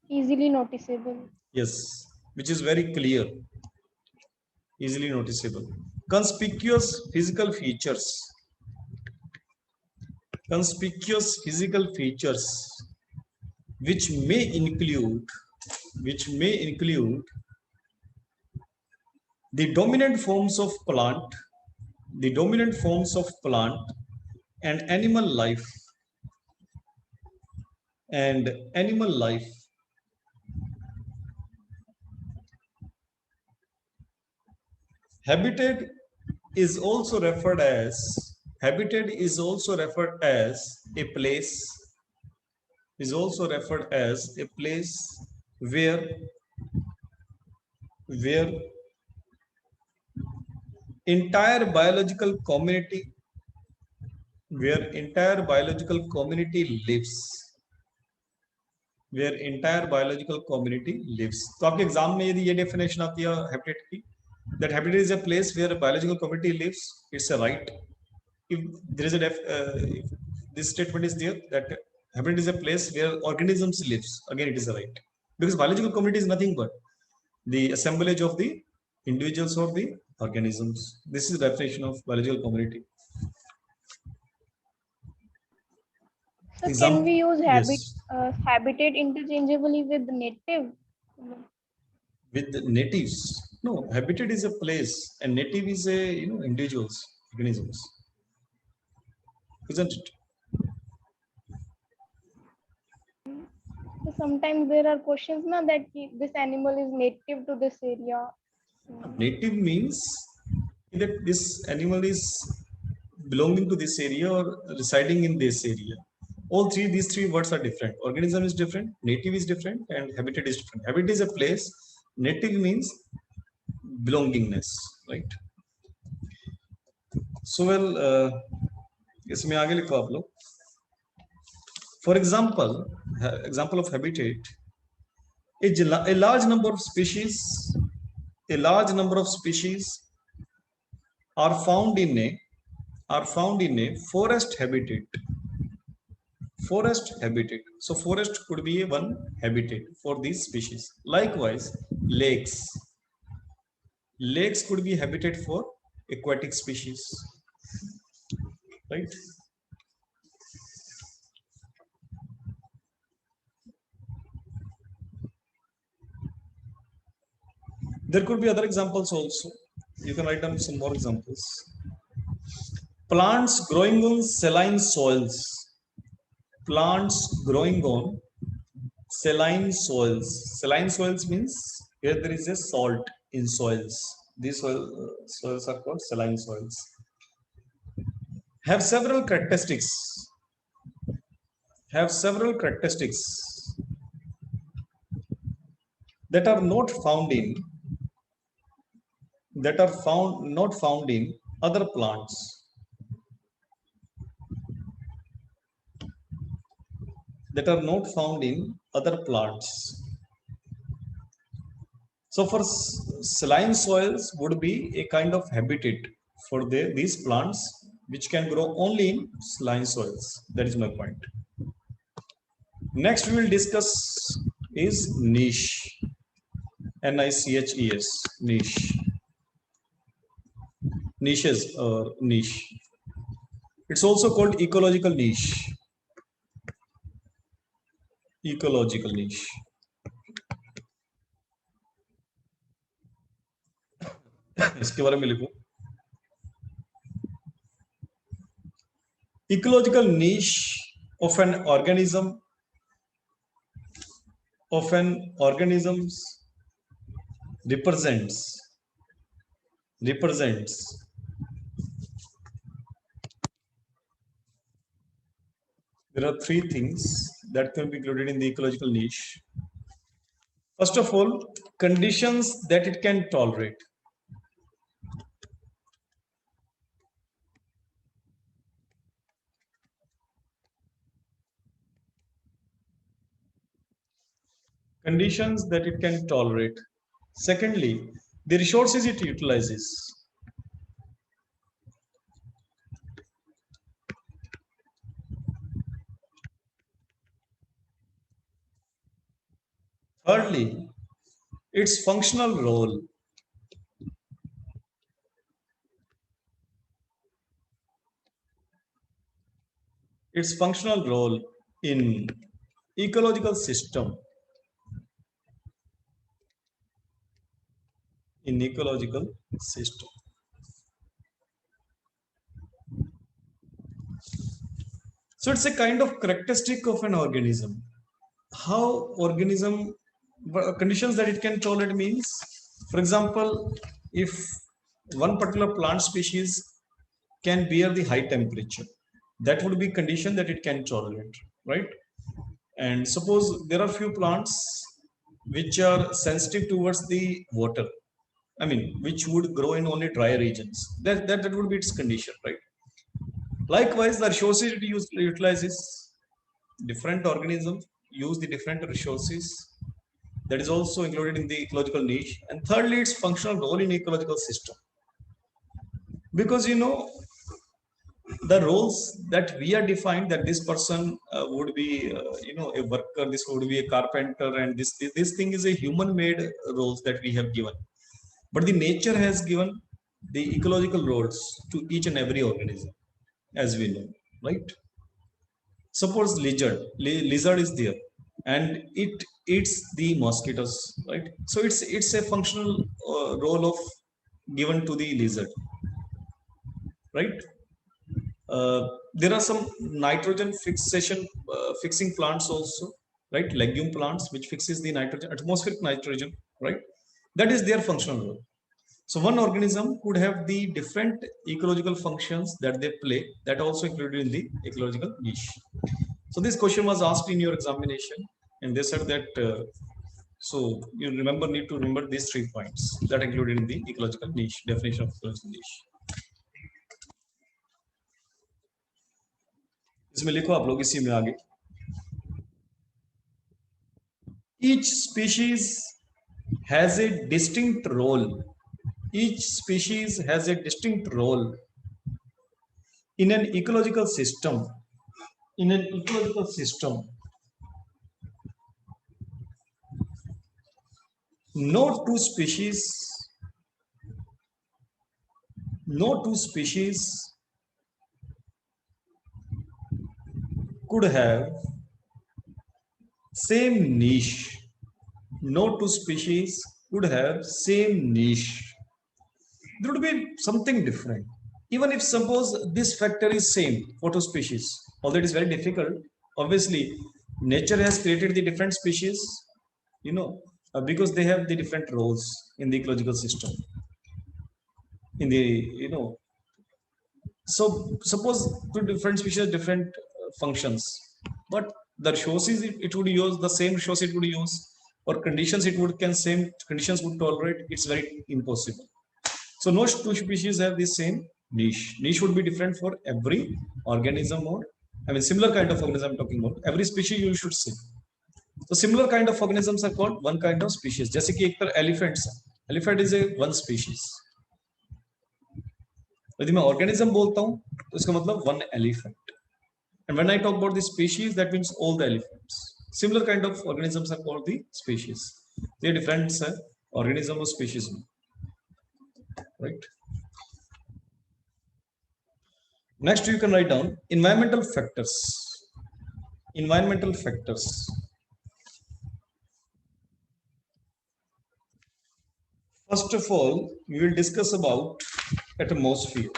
Speaker 2: Easily noticeable.
Speaker 1: Yes, which is very clear, easily noticeable. Conspicuous physical features which may include the dominant forms of plant and animal life Habitat is also referred as a place where entire biological community lives. तो आपके exam में यदि ये definition आती है habitat की, that habitat is a place where a biological community lives, it's a right. If there is if this statement is there that habitat is a place where organisms lives, again it is a right, because biological community is nothing but the assemblage of the individuals or the organisms. This is the definition of biological community.
Speaker 2: So
Speaker 1: Example,
Speaker 2: can we use
Speaker 1: yes.
Speaker 2: habitat interchangeably with native?
Speaker 1: With the natives? No, habitat is a place and native is a individuals, organisms, isn't it?
Speaker 2: So sometimes there are questions now that this animal is native to this area.
Speaker 1: Native means that this animal is belonging to this area or residing in this area. These three words are different. Organism is different, native is different, and habitat is different. Habitat is a place, native means belongingness, right? So well, इसमें आगे लिखो आप लोग. For example of habitat, a large number of species are found in a forest habitat. So forest could be one habitat for these species. Likewise, lakes could be habitat for aquatic species, right? There could be other examples also. You can write down some more examples. Plants growing on saline soils. Saline soils means here there is a salt in soils. These soils are called saline soils. Have several characteristics that are not found in other plants. So for saline soils would be a kind of habitat for these plants which can grow only in saline soils. That is my point. Next we will discuss is niche. NICHES, niche. Niches or niche. It's also called ecological niche. ecological niche. इसके बारे में लिखो. Ecological niche of an organisms represents there are three things that can be included in the ecological niche. First of all, conditions that it can tolerate. Conditions that it can tolerate. Secondly, the resources it utilizes. Thirdly, its functional role. Its functional role in ecological system. In ecological system. So it's a kind of characteristic of an organism. How organism conditions that it can tolerate means, for example, if one particular plant species can bear the high temperature, that would be condition that it can tolerate, right? And suppose there are few plants which are sensitive towards the water, I mean, which would grow in only dry regions. That would be its condition, right? Likewise, the resources it utilizes, different organisms use the different resources. That is also included in the ecological niche. And thirdly, its functional role in ecological system. Because the roles that we are defined, that this person would be a worker, this would be a carpenter, and this thing is a human made roles that we have given. But the nature has given the ecological roles to each and every organism, as we know, right? Suppose lizard is there and it eats the mosquitoes, right? So it's a functional role of given to the lizard, right? There are some nitrogen fixing plants also, right? Legume plants which fixes the nitrogen, atmospheric nitrogen, right? That is their functional role. So one organism could have the different ecological functions that they play, that also included in the ecological niche. So this question was asked in your examination, and they said that so you need to remember these 3 points that are included in the ecological niche, definition of ecological niche. इसमें लिखो आप लोग इसी में आगे. Each species has a distinct role. Each species has a distinct role in an ecological system. In an ecological system, no two species could have same niche. No two species could have same niche. There would be something different. Even if suppose this factor is same for two species, although it is very difficult, obviously nature has created the different species, because they have the different roles in the ecological system. In the, so suppose two different species, different functions, but the resources it would use, the same resources it would use, or conditions same conditions would tolerate, it's very impossible. So no two species have the same niche. Niche would be different for every organism, or I mean similar kind of organism I'm talking about. Every species you should say. So similar kind of organisms are called one kind of species. जैसे कि एक तरह elephants. Elephant is a one species. यदि मैं organism बोलता हूँ तो इसका मतलब one elephant. And when I talk about the species, that means all the elephants. Similar kind of organisms are called the species. They are different organism or species, right? Next, you can write down environmental factors. Environmental factors. First of all, we will discuss about atmosphere.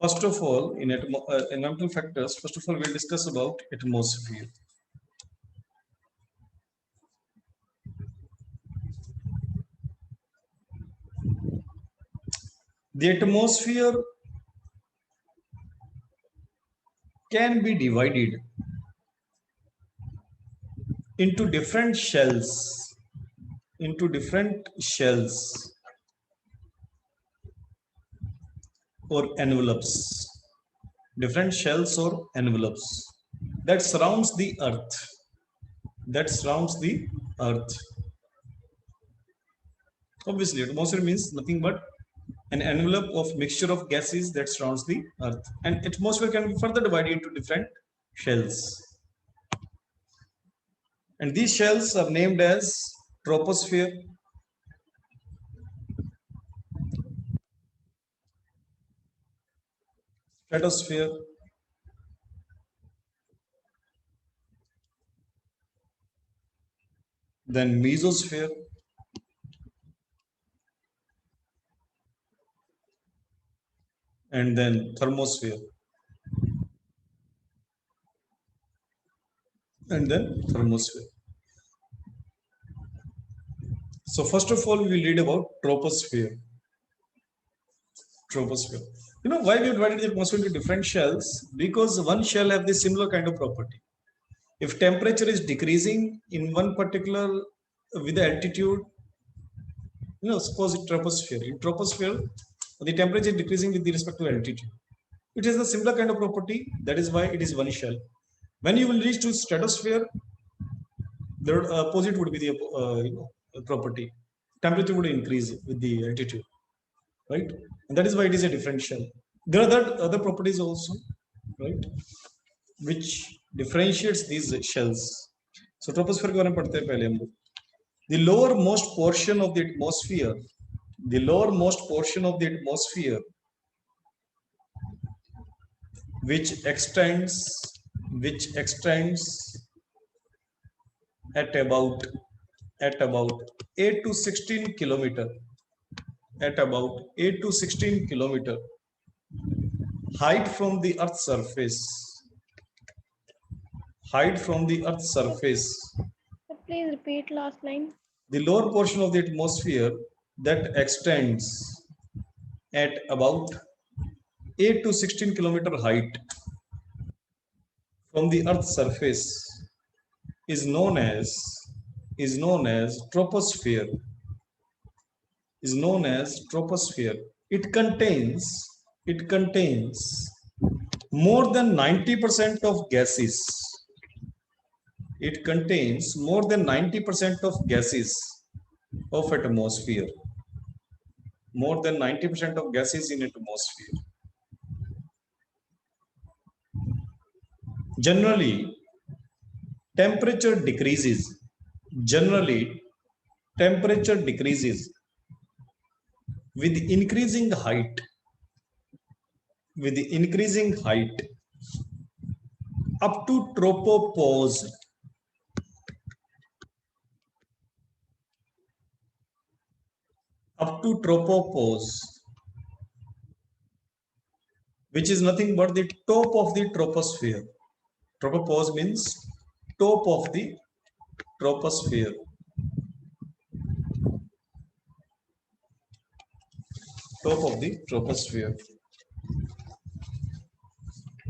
Speaker 1: First of all, in environmental factors, first of all, we'll discuss about atmosphere. The atmosphere can be divided into different shells, or envelopes, different shells or envelopes that surrounds the earth, Obviously, atmosphere means nothing but an envelope of mixture of gases that surrounds the earth, and atmosphere can be further divided into different shells, and these shells are named as troposphere, stratosphere, then mesosphere, and then thermosphere, So first of all, we will read about troposphere. You know why we divided the atmosphere into different shells? Because one shell have this similar kind of property. If temperature is decreasing in one particular with the altitude, suppose troposphere. In troposphere, the temperature is decreasing with the respect to altitude. It has a similar kind of property. That is why it is one shell. When you will reach to stratosphere, the opposite would be the property. Temperature would increase with the altitude, right? And that is why it is a different shell. There are other properties also, right, which differentiates these shells. So troposphere के बारे में पढ़ते हैं पहले हम लोग. The lowermost portion of the atmosphere, which extends at about 8 to 16 kilometer, height from the earth's surface.
Speaker 2: So please repeat last line.
Speaker 1: The lower portion of the atmosphere that extends at about 8 to 16 kilometer height from the earth's surface is known as troposphere. It contains more than 90% of gases. It contains more than 90% of gases of atmosphere. More than 90% of gases in atmosphere. Generally, temperature decreases with increasing height. Up to tropopause. Which is nothing but the top of the troposphere. Tropopause means top of the troposphere.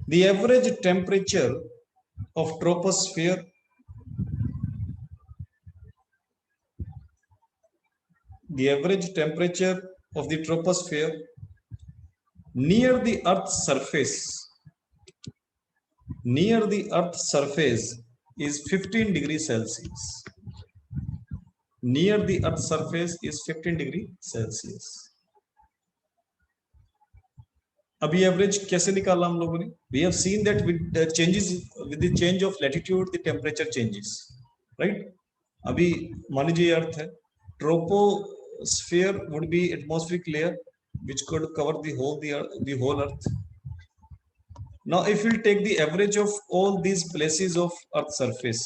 Speaker 1: The average temperature of troposphere near the Earth's surface is 15 degrees Celsius. Near the Earth's surface is 15 degrees Celsius. अभी average कैसे निकाला हम लोगों ने? We have seen that with the change of latitude, the temperature changes, right? अभी मान लीजिए अर्थ है, troposphere would be atmospheric layer which could cover the whole earth. Now if we'll take the average of all these places of earth surface,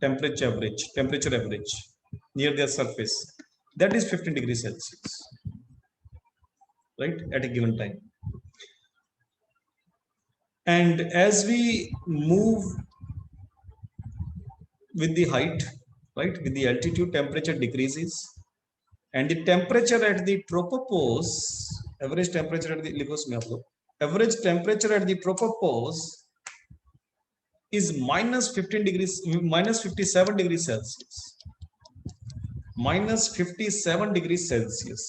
Speaker 1: temperature average near their surface, that is 15 degrees Celsius, right, at a given time. And as we move with the height, right, with the altitude, temperature decreases, and the temperature at the tropopause, average temperature at the average temperature at the tropopause is minus 15 degrees, minus 57 degrees Celsius, minus 57 degrees Celsius.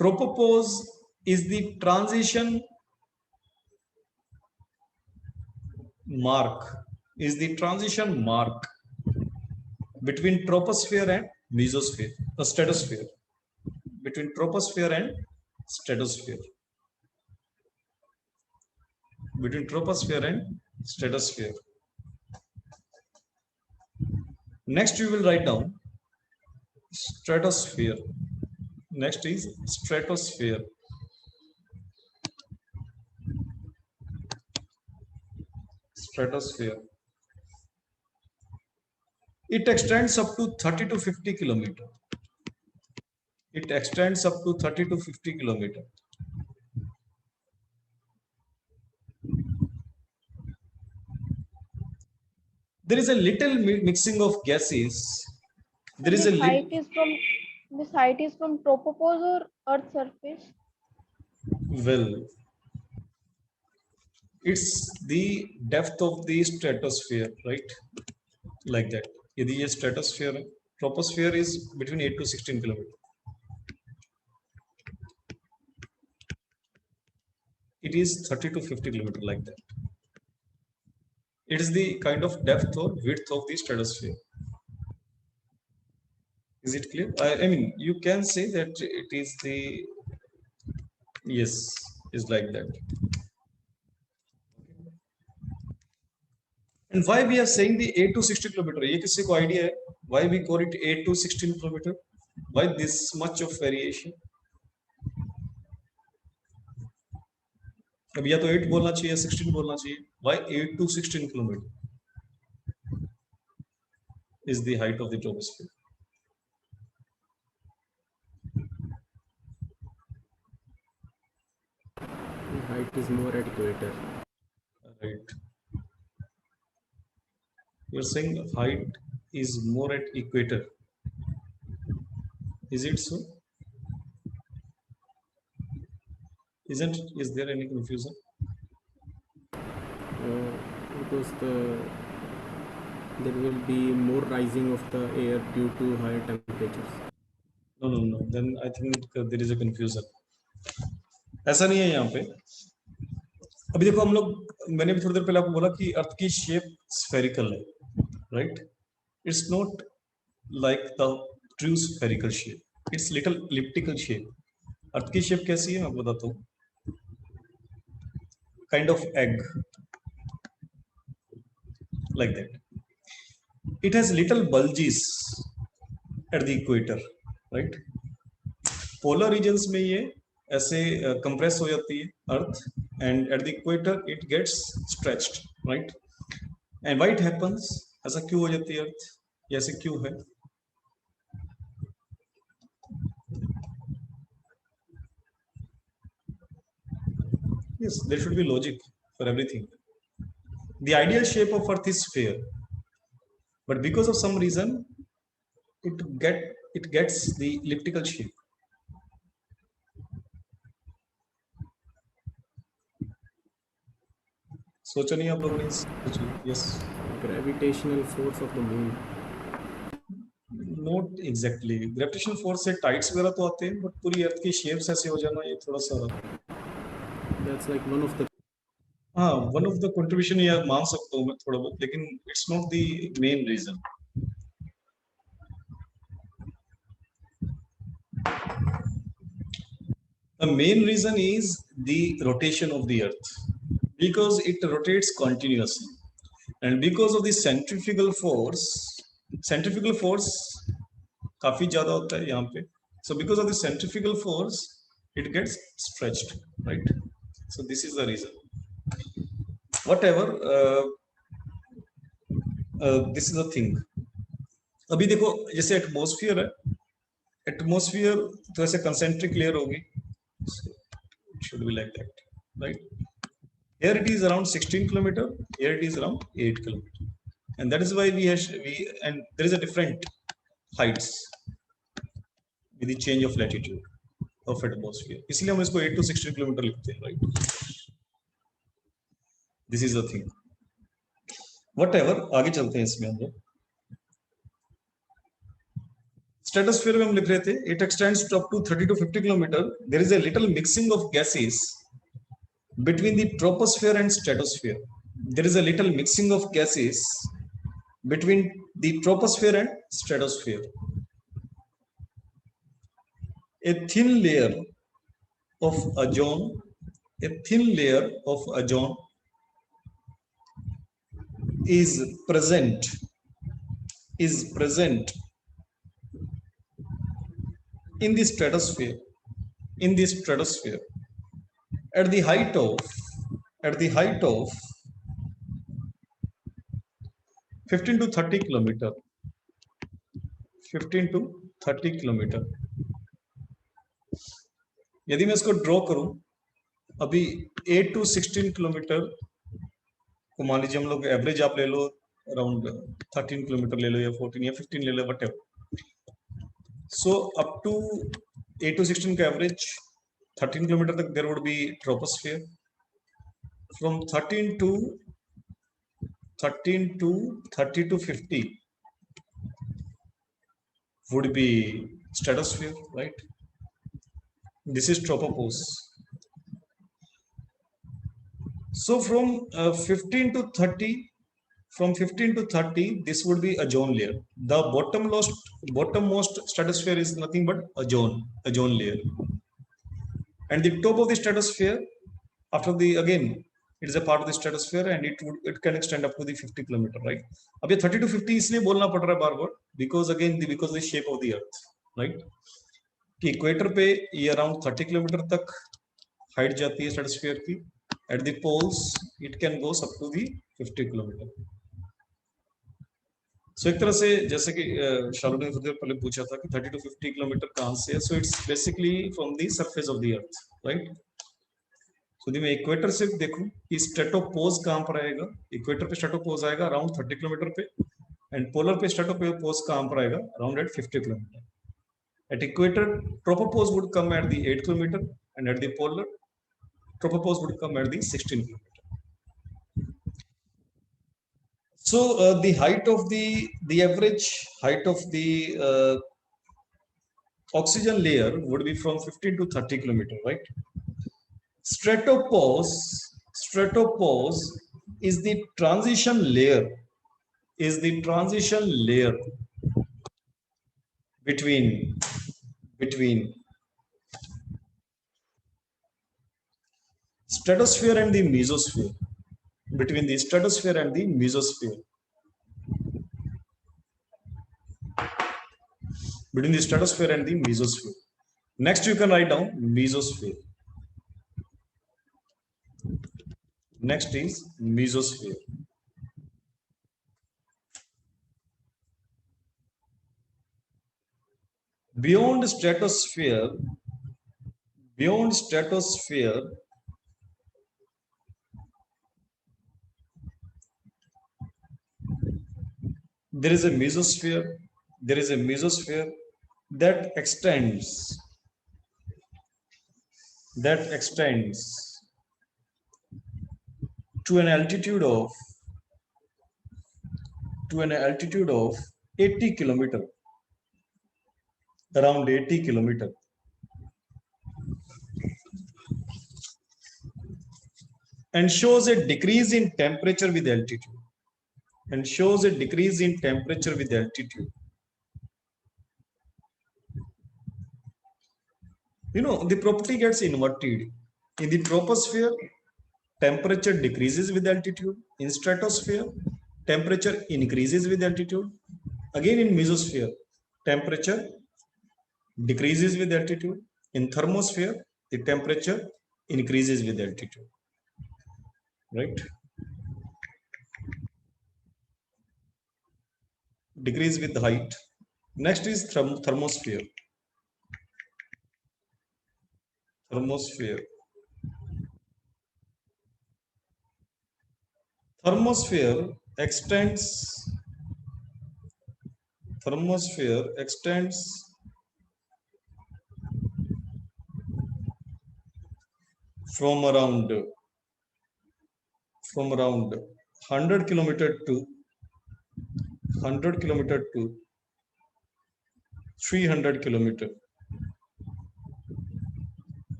Speaker 1: Tropopause is the transition mark, between troposphere and mesosphere, stratosphere, between troposphere and stratosphere, between troposphere and stratosphere. Next we will write down stratosphere. Next is stratosphere. Stratosphere. It extends up to 30 to 50 kilometers. It extends up to 30 to 50 kilometers. There is a little mixing of gases. There is a
Speaker 2: this height is from tropopause or Earth surface?
Speaker 1: Well, it's the depth of the stratosphere, right? Like that. यदि ये stratosphere, troposphere is between 8 to 16 kilometers. It is 30 to 50 kilometers, like that. It is the kind of depth or width of the stratosphere. Is it clear? I mean, you can say that it is the, yes, is like that. And why we are saying the 8 to 16 kilometer? ये किसी को idea है? Why we call it 8 to 16 kilometer? Why this much of variation? अब या तो 8 बोलना चाहिए या 16 बोलना चाहिए. Why 8 to 16 kilometer is the height of the troposphere?
Speaker 3: The height is more at equator.
Speaker 1: Right. You're saying height is more at equator. Is it so? Isn't? Is there any confusion?
Speaker 3: Because there will be more rising of the air due to higher temperatures.
Speaker 1: No. Then I think there is a confusion. ऐसा नहीं है यहाँ पे. अभी देखो हम लोग, मैंने भी थोड़ी देर पहले आपको बोला कि अर्थ की शेप स्फेरिकल है, right? It's not like the true spherical shape, it's little elliptical shape. Earth की शेप कैसी है मैं बताता हूँ. Kind of egg, like that. It has little bulges at the equator, right? Polar regions में ये ऐसे compress हो जाती है Earth, and at the equator it gets stretched, right? And why it happens? ऐसा क्यों हो जाती है Earth? ये ऐसे क्यों है? Yes, there should be logic for everything. The ideal shape of Earth is sphere, but because of some reason, it gets the elliptical shape. सोचा नहीं आप लोगों ने? Yes.
Speaker 3: Gravitational force of the moon.
Speaker 1: Not exactly. Gravitational force से tides वगैरह तो आते हैं, but पूरी Earth की shapes ऐसे हो जाना ये थोड़ा सा.
Speaker 3: That's like one of the.
Speaker 1: हाँ, one of the contribution ये मान सकता हूँ मैं थोड़ा बहुत, लेकिन it's not the main reason. The main reason is the rotation of the Earth, because it rotates continuously, and because of the centrifugal force काफी ज्यादा होता है यहाँ पे. So because of the centrifugal force, it gets stretched, right? So this is the reason. Whatever, this is a thing. अभी देखो जैसे atmosphere है, एटमॉस्फेयर तो ऐसे कंसेंट्रिक लेयर होगी, should be like that, right? Here it is around 16 kilometer, here it is around 8 kilometer, and that is why and there is a different heights with the change of latitude of atmosphere, इसलिए हम इसको 8 to 16 kilometre लिखते हैं, right? This is the thing. Whatever, आगे चलते हैं इसमें हम लोग। स्ट्रेटोस्फीयर में हम लिख रहे थे, it extends to up to 30 to 50 kilometer. There is a little mixing of gases between the troposphere and stratosphere. There is a little mixing of gases between the troposphere and stratosphere. A thin layer of ozone, a thin layer of ozone is present in the stratosphere, at the height of 15 to 30 kilometer, 15 to 30 kilometer. यदि मैं इसको draw करूं, अभी 8 to 16 kilometre को मान लीजिए हम लोग एवरेज आप ले लो, अराउंड 13 किलोमीटर ले लो या 14 या 15 ले लो, whatever. So up to 8 to 16 का एवरेज 13 किलोमीटर तक there would be troposphere. From 13 to 30 to 50 would be stratosphere, right? This is tropopause. So from 15 to 30, this would be ozone layer. The bottommost stratosphere is nothing but ozone layer, and the top of the stratosphere, after the, again it is a part of the stratosphere, and it can extend up to the 50 kilometer, right? अब ये 30 to 50 इसलिए बोलना पड़ रहा है बार बार, because of the shape of the earth, right? कि equator पे ये अराउंड 30 किलोमीटर तक हाइट जाती है स्ट्रेटोस्फीयर की, at the poles it can goes up to the 50 kilometre. So एक तरह से जैसे कि शालू ने थोड़ी देर पहले पूछा था कि 30 to 50 किलोमीटर कहां से है, so it's basically from the surface of the earth, right? So यदि मैं इक्वेटर से देखूं कि स्ट्रेटोपोज कहां पर आएगा, इक्वेटर पे स्ट्रेटोपोज आएगा अराउंड 30 किलोमीटर पे, एंड पोलर पे स्ट्रेटोपोज कहां पर आएगा around eight 50 kilometre. At equator, tropopause would come at the 8 kilometer, and at the polar, tropopause would come at the 16 kilometer. So the height of the average height of the oxygen layer would be from 15 to 30 kilometer, right? Stratopause is the transition layer, between stratosphere and the mesosphere, between the stratosphere and the mesosphere, between the stratosphere and the mesosphere. Next you can write down mesosphere. Next is mesosphere. Beyond stratosphere, there is a mesosphere that extends to an altitude of 80 kilometer, around 80 kilometer, and shows a decrease in temperature with altitude, You know, the property gets inverted. In the troposphere, temperature decreases with altitude. In stratosphere, temperature increases with altitude. Again, in mesosphere, temperature decreases with altitude. In thermosphere, the temperature increases with altitude, right? decrease with height. Next is thermosphere. Thermosphere. Thermosphere extends. Thermosphere extends from around 100 kilometer to 300 kilometer. 300 kilometer.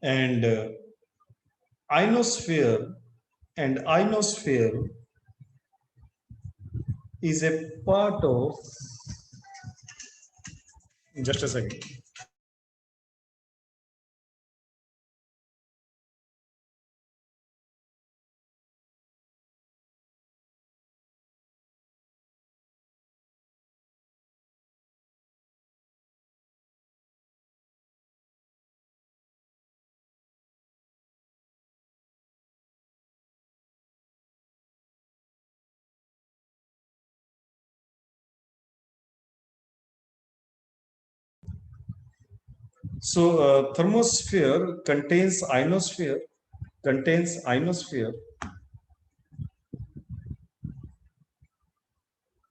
Speaker 1: And ionosphere is a part of, just a second. So thermosphere contains ionosphere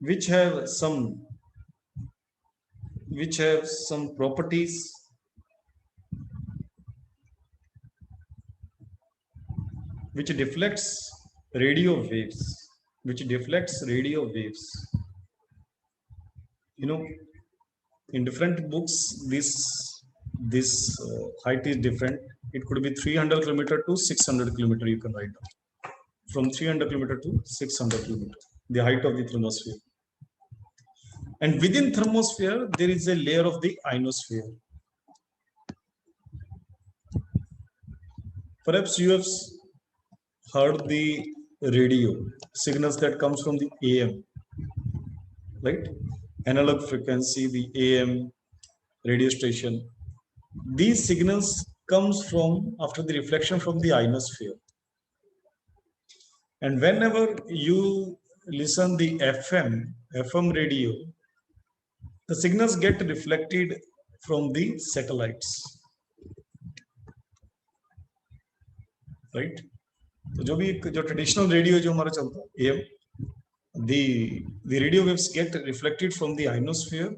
Speaker 1: which have some properties which deflects radio waves. You know, in different books, this height is different. It could be 300 kilometer to 600 kilometer. You can write down from 300 kilometer to 600 kilometer, the height of the thermosphere. And within thermosphere, there is a layer of the ionosphere. Perhaps you have heard the radio signals that comes from the AM, right? Analog frequency, the AM radio station. These signals comes from after the reflection from the ionosphere. And whenever you listen the FM radio, the signals get reflected from the satellites, right? तो जो traditional radio जो हमारा चलता है AM, the radio waves get reflected from the ionosphere,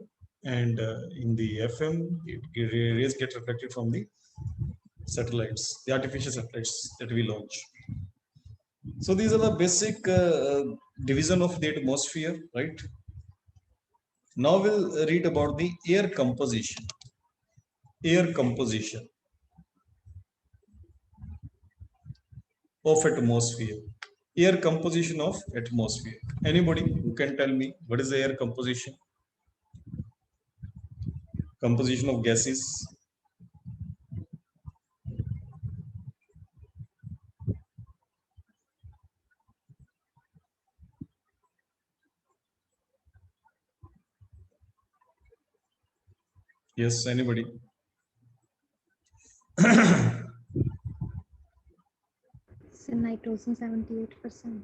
Speaker 1: and in the FM rays get reflected from the satellites, the artificial satellites that we launch. So these are the basic division of the atmosphere, right? Now we'll read about the air composition. Air composition of atmosphere. Air composition of atmosphere. Anybody who can tell me what is the air composition? Composition of gases. Yes, anybody?
Speaker 4: So nitrogen 78%.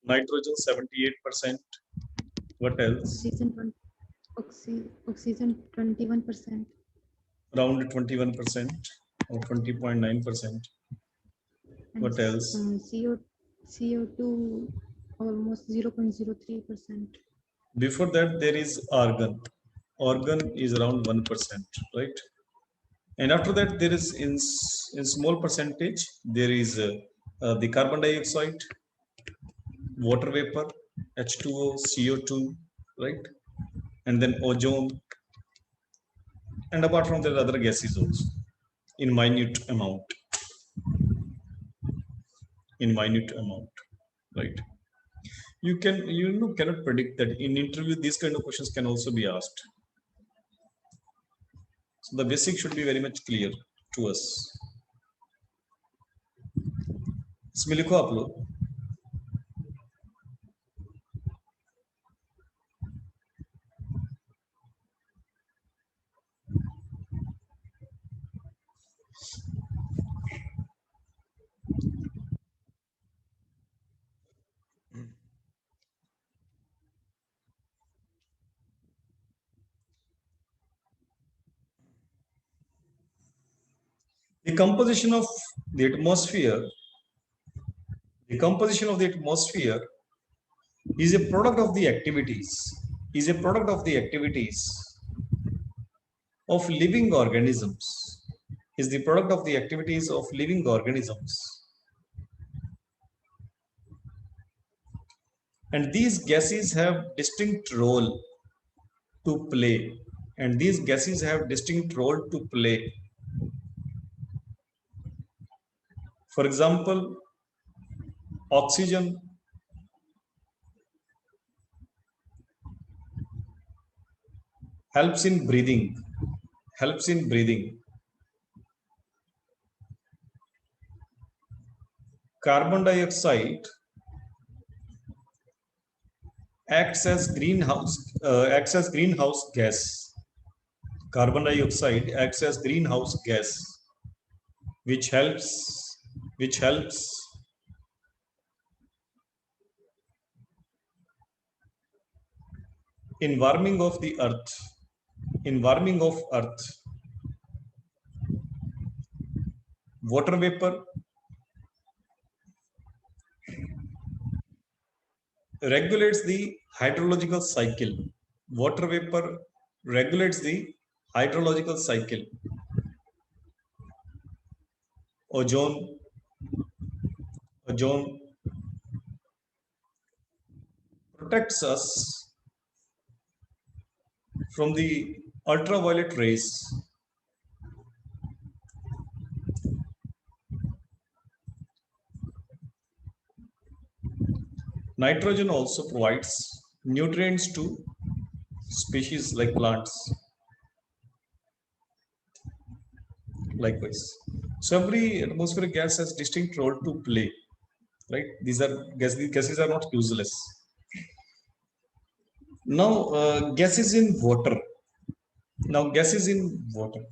Speaker 1: Nitrogen 78%. What else?
Speaker 4: Oxygen 21%.
Speaker 1: Around 21% or 20.9%. What else?
Speaker 4: CO2 almost 0.03%.
Speaker 1: Before that, there is argon. Argon is around 1%, right? And after that, there is in small percentage, there is the carbon dioxide, water vapor, H2O, CO2, right? And then ozone. And apart from that, other gases also in minute amount. Right? You cannot predict that in interview. These kind of questions can also be asked. So the basic should be very much clear to us. इसमें लिखो आप लोग. The composition of the atmosphere, the composition of the atmosphere is a product of the activities, is a product of the activities of living organisms, is the product of the activities of living organisms. And these gases have distinct role to play. And these gases have distinct role to play. For example, oxygen helps in breathing, helps in breathing. Carbon dioxide acts as greenhouse gas. Carbon dioxide acts as greenhouse gas, which helps in warming of the earth, in warming of earth. Water vapor regulates the hydrological cycle. Water vapor regulates the hydrological cycle. Ozone protects us from the ultraviolet rays. Nitrogen also provides nutrients to species like plants. Likewise. So every atmospheric gas has distinct role to play, right? These gases are not useless. Now, gases in water. Now, gases in water.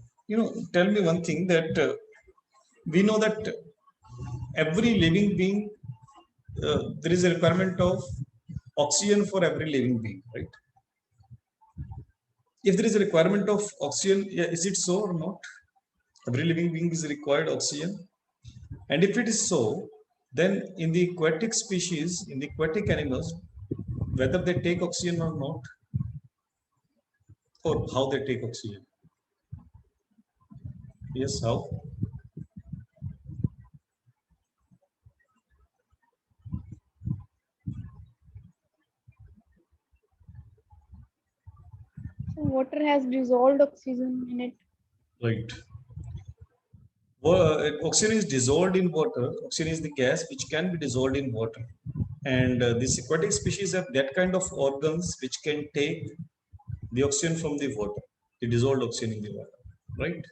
Speaker 1: Tell me one thing that we know that every living being, there is a requirement of oxygen for every living being, right? If there is a requirement of oxygen, is it so or not? Every living being is required oxygen. And if it is so, then in the aquatic species, in the aquatic animals, whether they take oxygen or not, or how they take oxygen. Yes, how?
Speaker 2: So water has dissolved oxygen in it.
Speaker 1: Right. Oxygen is dissolved in water. Oxygen is the gas which can be dissolved in water. And these aquatic species have that kind of organs which can take the oxygen from the water, the dissolved oxygen in the water, right?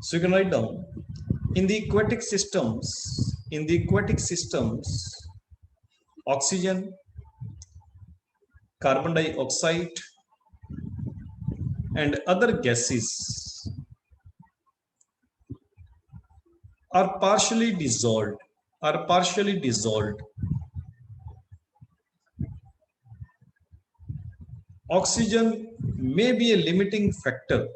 Speaker 1: So you can write down in the aquatic systems, oxygen, carbon dioxide, and other gases are partially dissolved. Oxygen may be a limiting factor.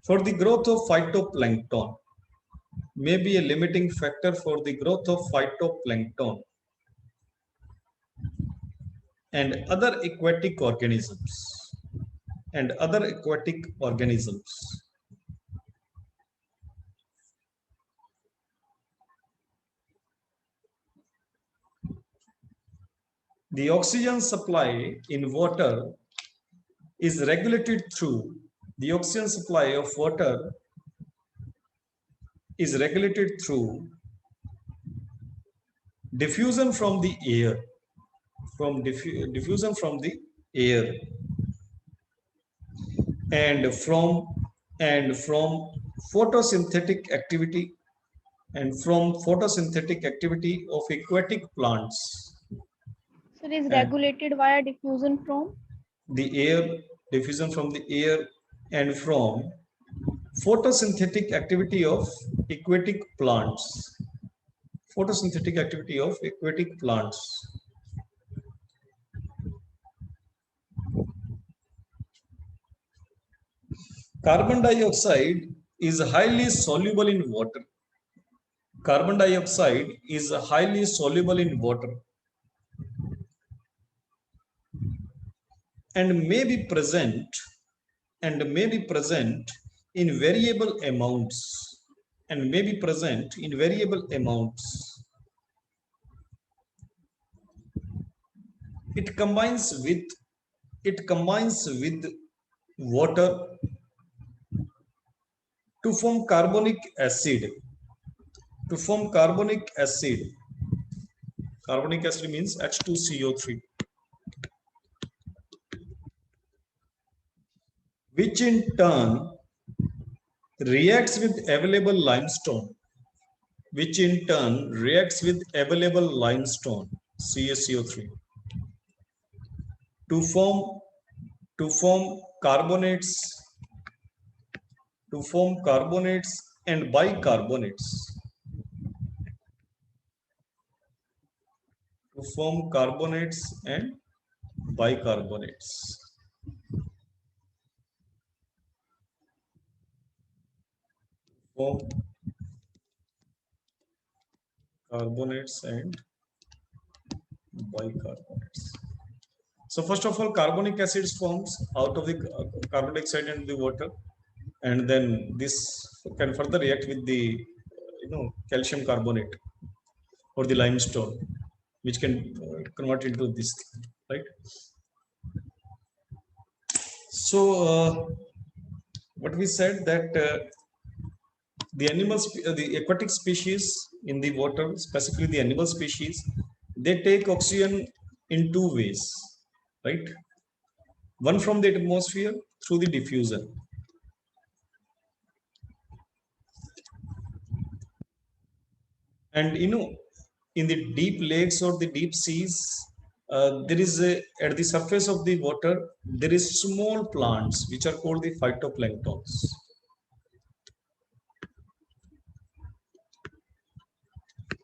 Speaker 1: For the growth of phytoplankton. And other aquatic organisms. The oxygen supply in water is regulated through diffusion from the air, and from photosynthetic activity of aquatic plants.
Speaker 2: So it is regulated via diffusion from
Speaker 1: the air, diffusion from the air, and from photosynthetic activity of aquatic plants. Carbon dioxide is highly soluble in water. Carbon dioxide is highly soluble in water and may be present in variable amounts It combines with water to form carbonic acid. Carbonic acid means H2CO3, which in turn reacts with available limestone, CaCO3, to form carbonates and bicarbonates. Form carbon carbonates and bicarbonates. So first of all, carbonic acid forms out of the carbon dioxide and the water, and then this can further react with the calcium carbonate or the limestone, which can convert into this thing, right? So what we said that the aquatic species in the water, specifically the animal species, they take oxygen in two ways, right? One from the atmosphere through the diffusion, and in the deep lakes or the deep seas, there is at the surface of the water there is small plants which are called the phytoplanktons.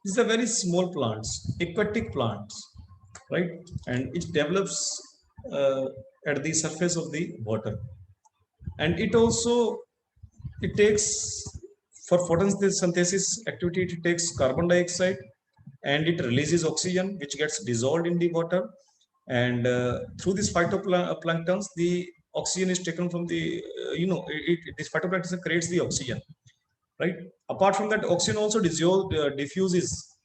Speaker 1: These are very small plants, aquatic plants, right? And it develops at the surface of the water, and it takes, for photosynthesis activity, it takes carbon dioxide and it releases oxygen, which gets dissolved in the water, and through these phytoplanktons the oxygen is taken from the this phytoplankton creates the oxygen, right? Apart from that, oxygen also diffuses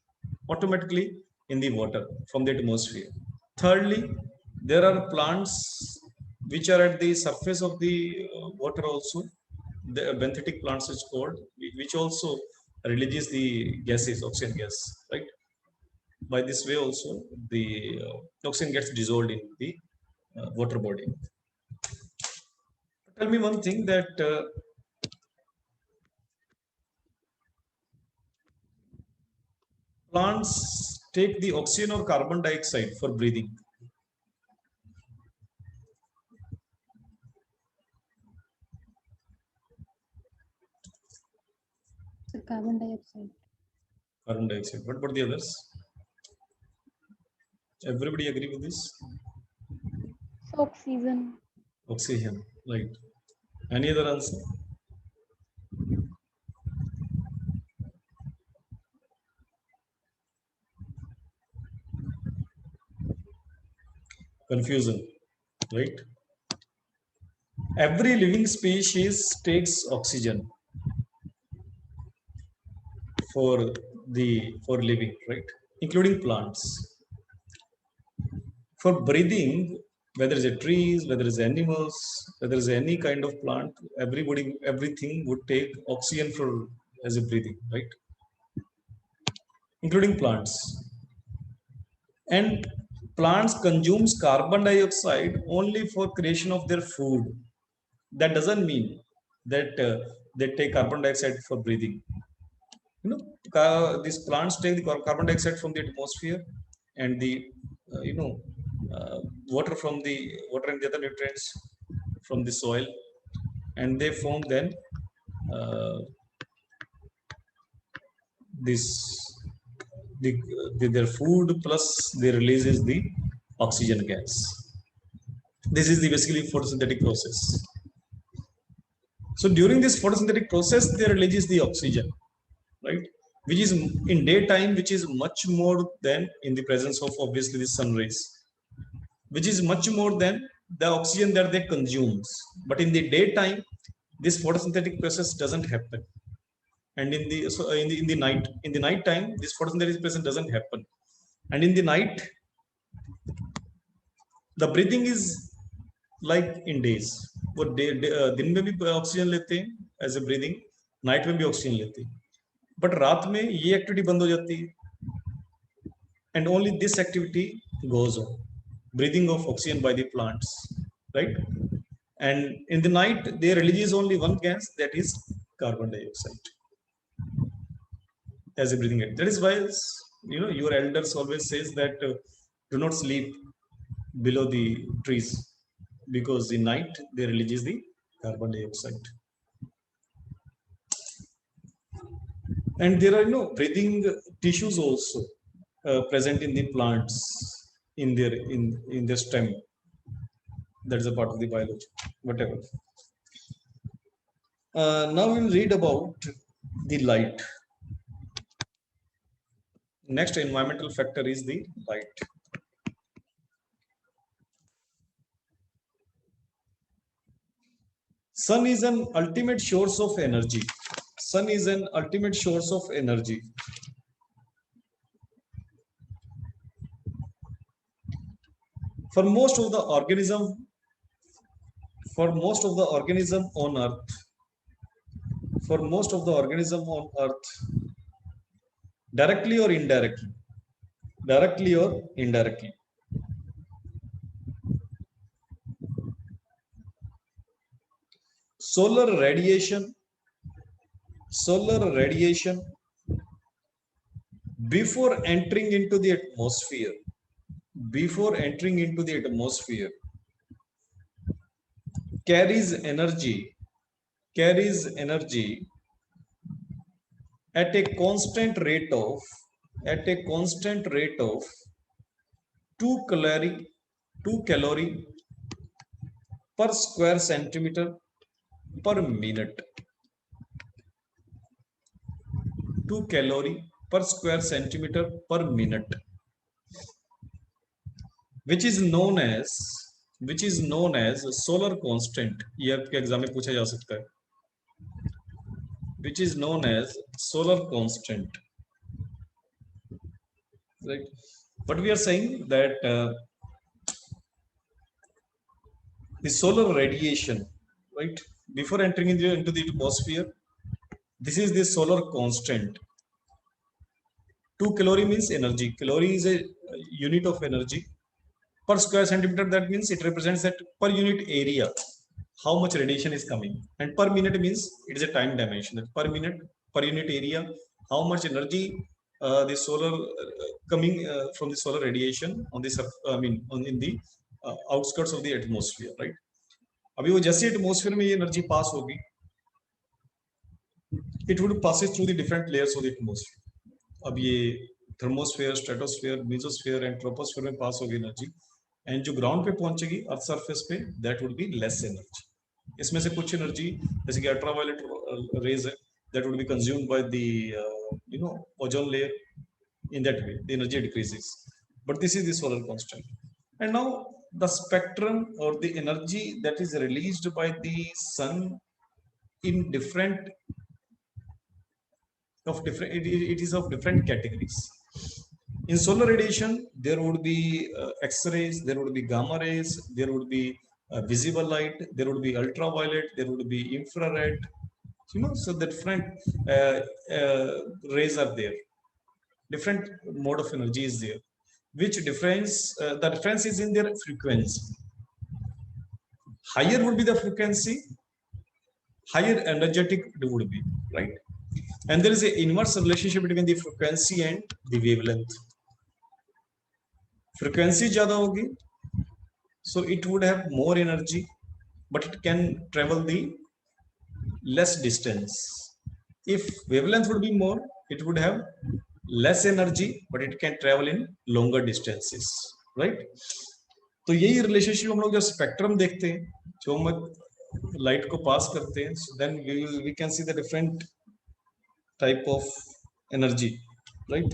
Speaker 1: automatically in the water from the atmosphere. Thirdly, there are plants which are at the surface of the water also. The benthetic plants is called, which also releases the gases, oxygen gas, right? By this way also the oxygen gets dissolved in the water body. Tell me one thing, that plants take the oxygen or carbon dioxide for breathing?
Speaker 4: So carbon dioxide.
Speaker 1: Carbon dioxide. What about the others? Everybody agree with this?
Speaker 2: So oxygen.
Speaker 1: Oxygen, right? Any other answer? Confusion, right? Every living species takes oxygen for living, right? Including plants. For breathing, whether it's a trees, whether it's animals, whether it's any kind of plant, everything would take oxygen for as a breathing, right? Including plants. And plants consumes carbon dioxide only for creation of their food. That doesn't mean that they take carbon dioxide for breathing. These plants take the carbon dioxide from the atmosphere and the water and the other nutrients from the soil, and they form then their food, plus they releases the oxygen gas. This is the basically photosynthetic process. So during this photosynthetic process, they releases the oxygen, right? Which is in daytime, which is much more than in the presence of obviously the sun rays, which is much more than the oxygen that they consumes. But in the daytime, this photosynthetic process doesn't happen. And in the night time, this photosynthetic process doesn't happen. And in the night, the breathing is like in days. वो दिन में भी oxygen लेते हैं as a breathing, night में भी oxygen लेते हैं, बट रात में ये एक्टिविटी बंद हो जाती है. And only this activity goes on, breathing of oxygen by the plants, right? And in the night, they release only one gas, that is carbon dioxide, as a breathing aid. That is why, your elders always says that do not sleep below the trees, because in night they release the carbon dioxide. And there are breathing tissues also present in the plants in their stem. That is a part of the biology, whatever. Now we will read about the light. Next environmental factor is the light. Sun is an ultimate source of energy. Sun is an ultimate source of energy. For most of the organism on earth, directly or indirectly, solar radiation before entering into the atmosphere carries energy at a constant rate of 2 calorie per square centimeter per minute. 2 calorie per square centimeter per minute, which is known as solar constant. ये आपके exam में पूछा जा सकता है, which is known as solar constant, right? But we are saying that the solar radiation, right, before entering into the atmosphere, this is the solar constant. 2 calorie means energy. Calorie is a unit of energy. Per square centimeter, that means it represents that per unit area how much radiation is coming, and per minute means it is a time dimension, that per minute, per unit area, how much energy the solar coming from the solar radiation on the in the outskirts of the atmosphere, right? अभी वो जैसे atmosphere में ये energy pass होगी, it would pass through the different layers of the atmosphere. अब ये thermosphere, stratosphere, mesosphere and troposphere में pass होगी energy, and जो ground पे पहुंचेगी अर्थ सरफेस पे, that would be less energy. इसमें से कुछ एनर्जी जैसे कि अल्ट्रावायलेट रेज है, that would be consumed by the ozone layer. In that way the energy decreases, but this is the solar constant. And now the spectrum or the energy that is released by the sun in it is of different categories. In solar radiation, there would be X-rays, there would be gamma rays, there would be visible light, there would be ultraviolet, there would be infrared. So the different rays are there. Different mode of energy is there. Which difference? The difference is in their frequency. Higher would be the frequency, higher energetic it would be, right? And there is an inverse relationship between the frequency and the wavelength. Frequency ज़्यादा होगी, so it would have more energy, but it can travel the less distance. If wavelength would be more, it would have less energy, but it can travel in longer distances, right? तो यही relationship हम लोग जब spectrum देखते हैं, जो हम light को पास करते हैं, so then we can see the different type of energy, right?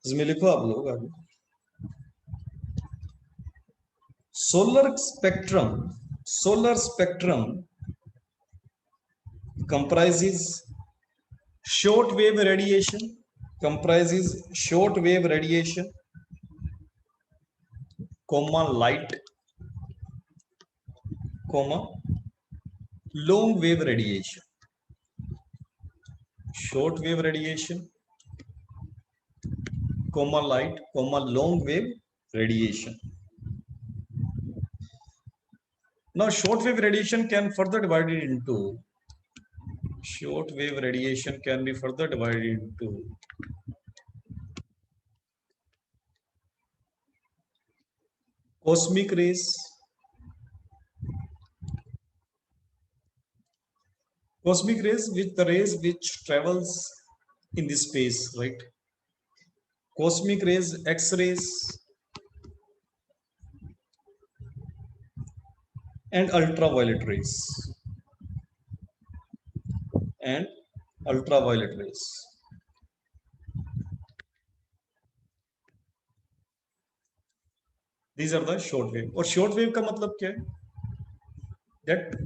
Speaker 1: इसमें लिखो आप लोग आगे, solar spectrum comprises short wave radiation, comma light, comma long wave radiation. Short wave radiation, comma light, comma long wave radiation. Now short wave radiation can be further divided into cosmic rays, which the rays which travels in the space, right? Cosmic rays, X-rays, and ultraviolet rays. These are the short wave. और short wave का मतलब क्या है? That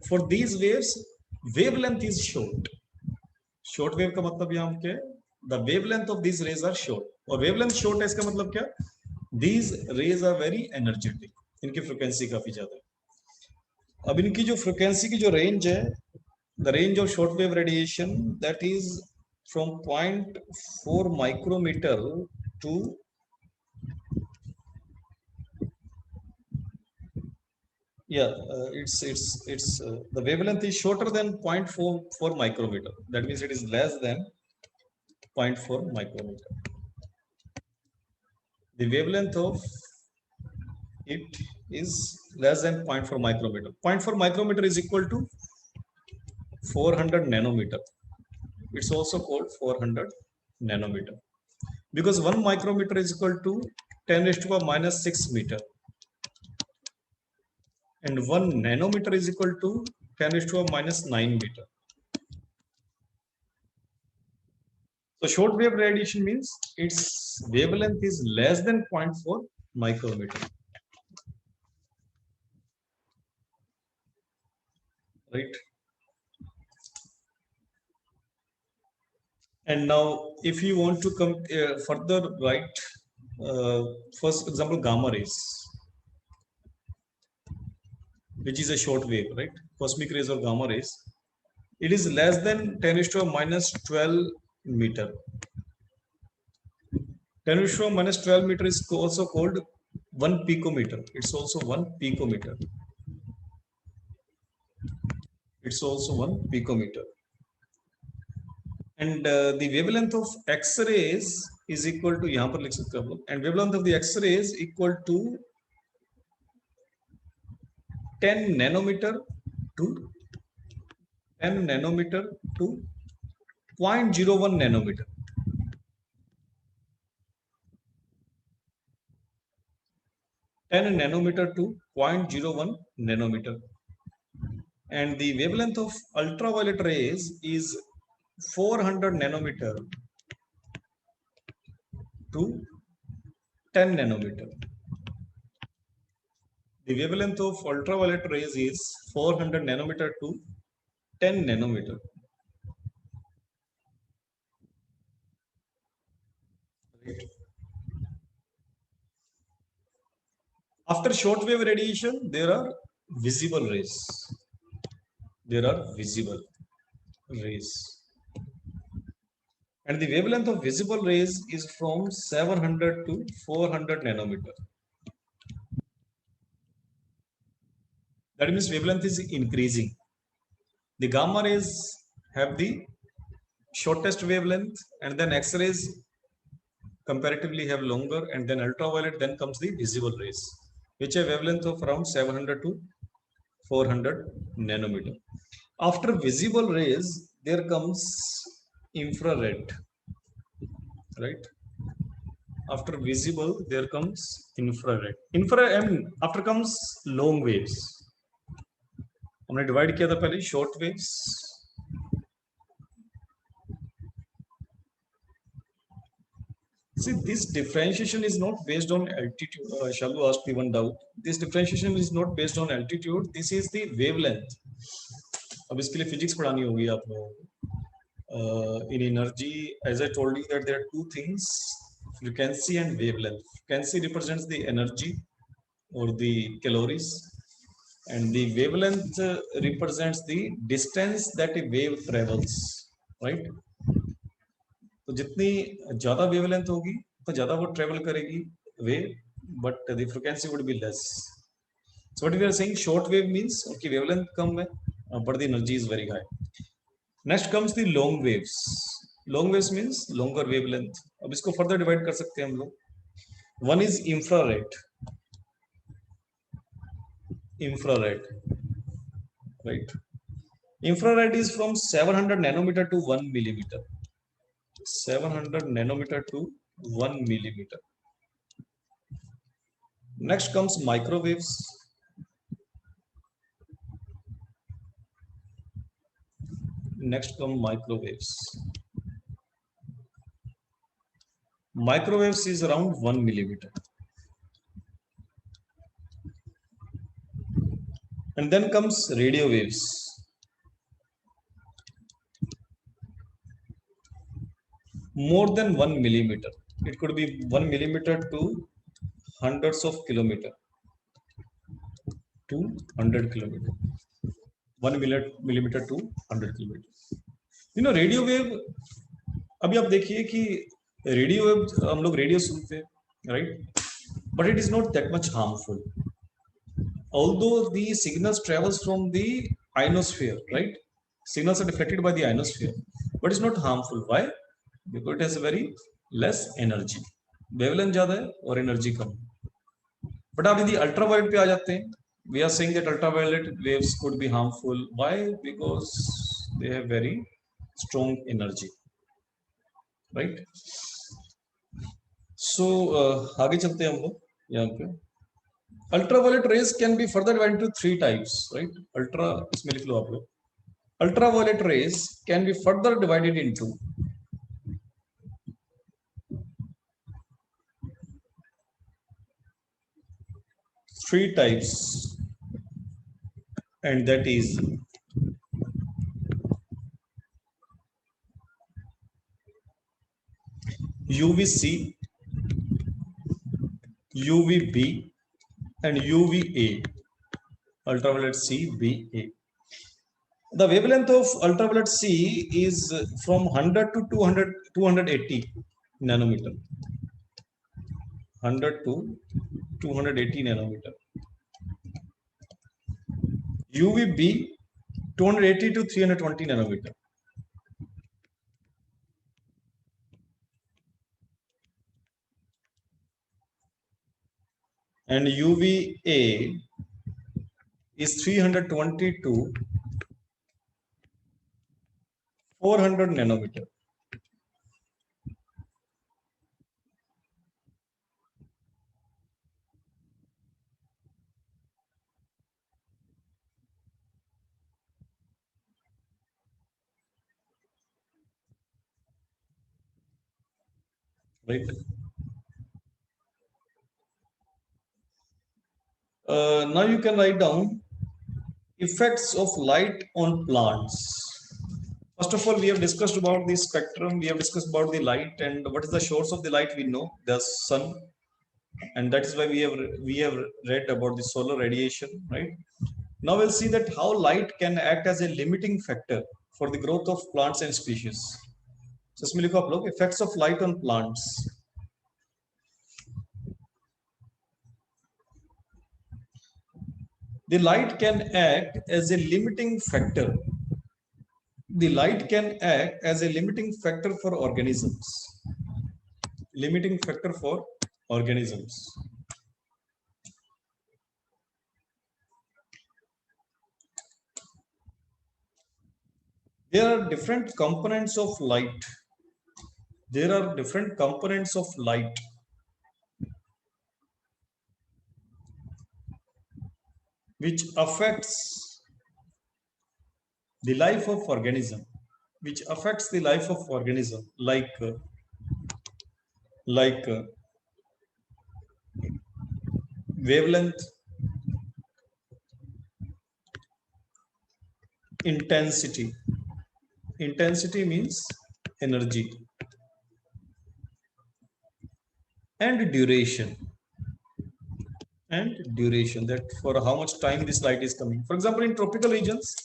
Speaker 1: for these waves wavelength is short. Short wave का मतलब यहाँ क्या है? The wavelength of these rays are short. और wavelength short है इसका मतलब क्या? These rays are very energetic. इनकी frequency काफी ज्यादा है. अब इनकी जो frequency की जो range है, the range of short wave radiation, that is from 0.4 micrometer to it's the wavelength is shorter than 0.44 micrometer. That means it is less than 0.4 micrometer. The wavelength of it is less than 0.4 micrometer. 0.4 micrometer is equal to 400 nanometer. It's also called 400 nanometer because 1 micrometer is equal to 10 raised to the minus 6 meter. And 1 nanometer is equal to 10 raised to a minus 9 meter. So short wave radiation means its wavelength is less than 0.4 micrometer. Right? And now if you want to come further write, first example, gamma rays, which is a short wave, right? Cosmic rays or gamma rays. It is less than 10 raised to a minus 12 meter. 10 raised to a minus 12 meter is also called 1 picometer. It's also 1 picometer. And the wavelength of X-rays is equal to, यहाँ पर लिख सकते हैं आप लोग, and wavelength of the X-rays equal to 10 nanometer to 0.01 nanometer. Nanometer to 0.01 nanometer. And the wavelength of ultraviolet rays is 400 nanometer to 10 nanometer. The wavelength of ultraviolet rays is 400 nanometer to 10 nanometer. Right. After short wave radiation, there are visible rays. And the wavelength of visible rays is from 700 to 400 nanometer. That means wavelength is increasing. The gamma rays have the shortest wavelength, and then X-rays comparatively have longer, and then ultraviolet, then comes the visible rays, which have wavelength of around 700 to 400 nanometer. After visible rays, there comes infrared, right? After visible, there comes infrared. Infrared, after comes long waves. हमने divide किया था पहले short waves. See, this differentiation is not based on altitude. Shalu asked me one doubt. This differentiation is not based on altitude. This is the wavelength. अब इसके लिए physics पढ़ानी होगी आप लोगों को. In energy, as I told you that there are two things: frequency and wavelength. Frequency represents the energy or the calories, and the wavelength represents the distance that a wave travels. Right? तो जितनी ज्यादा wavelength होगी तो ज्यादा वो travel करेगी wave, but the frequency would be less. So what we are saying, short wave means okay wavelength कम है but the energy is very high. Next comes the long waves. Long waves means longer wavelength. अब इसको further divide कर सकते हैं हम लोग. One is infrared. Infrared, right? Infrared is from 700 nanometre to 1 millimeter. 700 nanometer to 1 millimeter. Next comes microwaves. Next come microwaves. Microwaves is around 1 millimeter. And then comes radio waves. More than 1 millimeter. It could be 1 millimeter to hundreds of kilometer. 200 kilometer. 1 millimeter to 100 kilometer. You know, radio wave. अभी आप देखिए कि radio wave, हम लोग radio सुनते हैं, right? But it is not that much harmful. Although the signals travels from the ionosphere, right? Signals are deflected by the ionosphere, but it's not harmful. Why? Because it has a very less energy. Wavelength ज्यादा है और energy come. But आप यदि ultraviolet पे आ जाते हैं, we are saying that ultraviolet waves could be harmful. Why? Because they have very strong energy, right? So आगे चलते हैं हम लोग यहाँ पे. Ultraviolet rays can be further divided into 3 types, right? इसमें लिख लो आप लोग. Ultraviolet rays can be further divided into 3 types, and that is UVC, UVB, and UVA. Ultraviolet C, B, A. The wavelength of ultraviolet C is from 100 to 280 nanometer. 100 to 280 nanometer. UVB 280 to 320 nanometer. And UVA is 320 to 400 nanometer. Right? Now you can write down effects of light on plants. First of all, we have discussed about the spectrum. We have discussed about the light, and what is the source of the light? We know the sun, and that is why we have read about the solar radiation, right? Now we'll see that how light can act as a limiting factor for the growth of plants and species. So इसमें लिखो आप लोग effects of light on plants. The light can act as a limiting factor. The light can act as a limiting factor for organisms. Limiting factor for organisms. There are different components of light. There are different components of light which affects the life of organism, like wavelength, intensity. Intensity means energy, and duration. That for how much time this light is coming. For example, in tropical regions,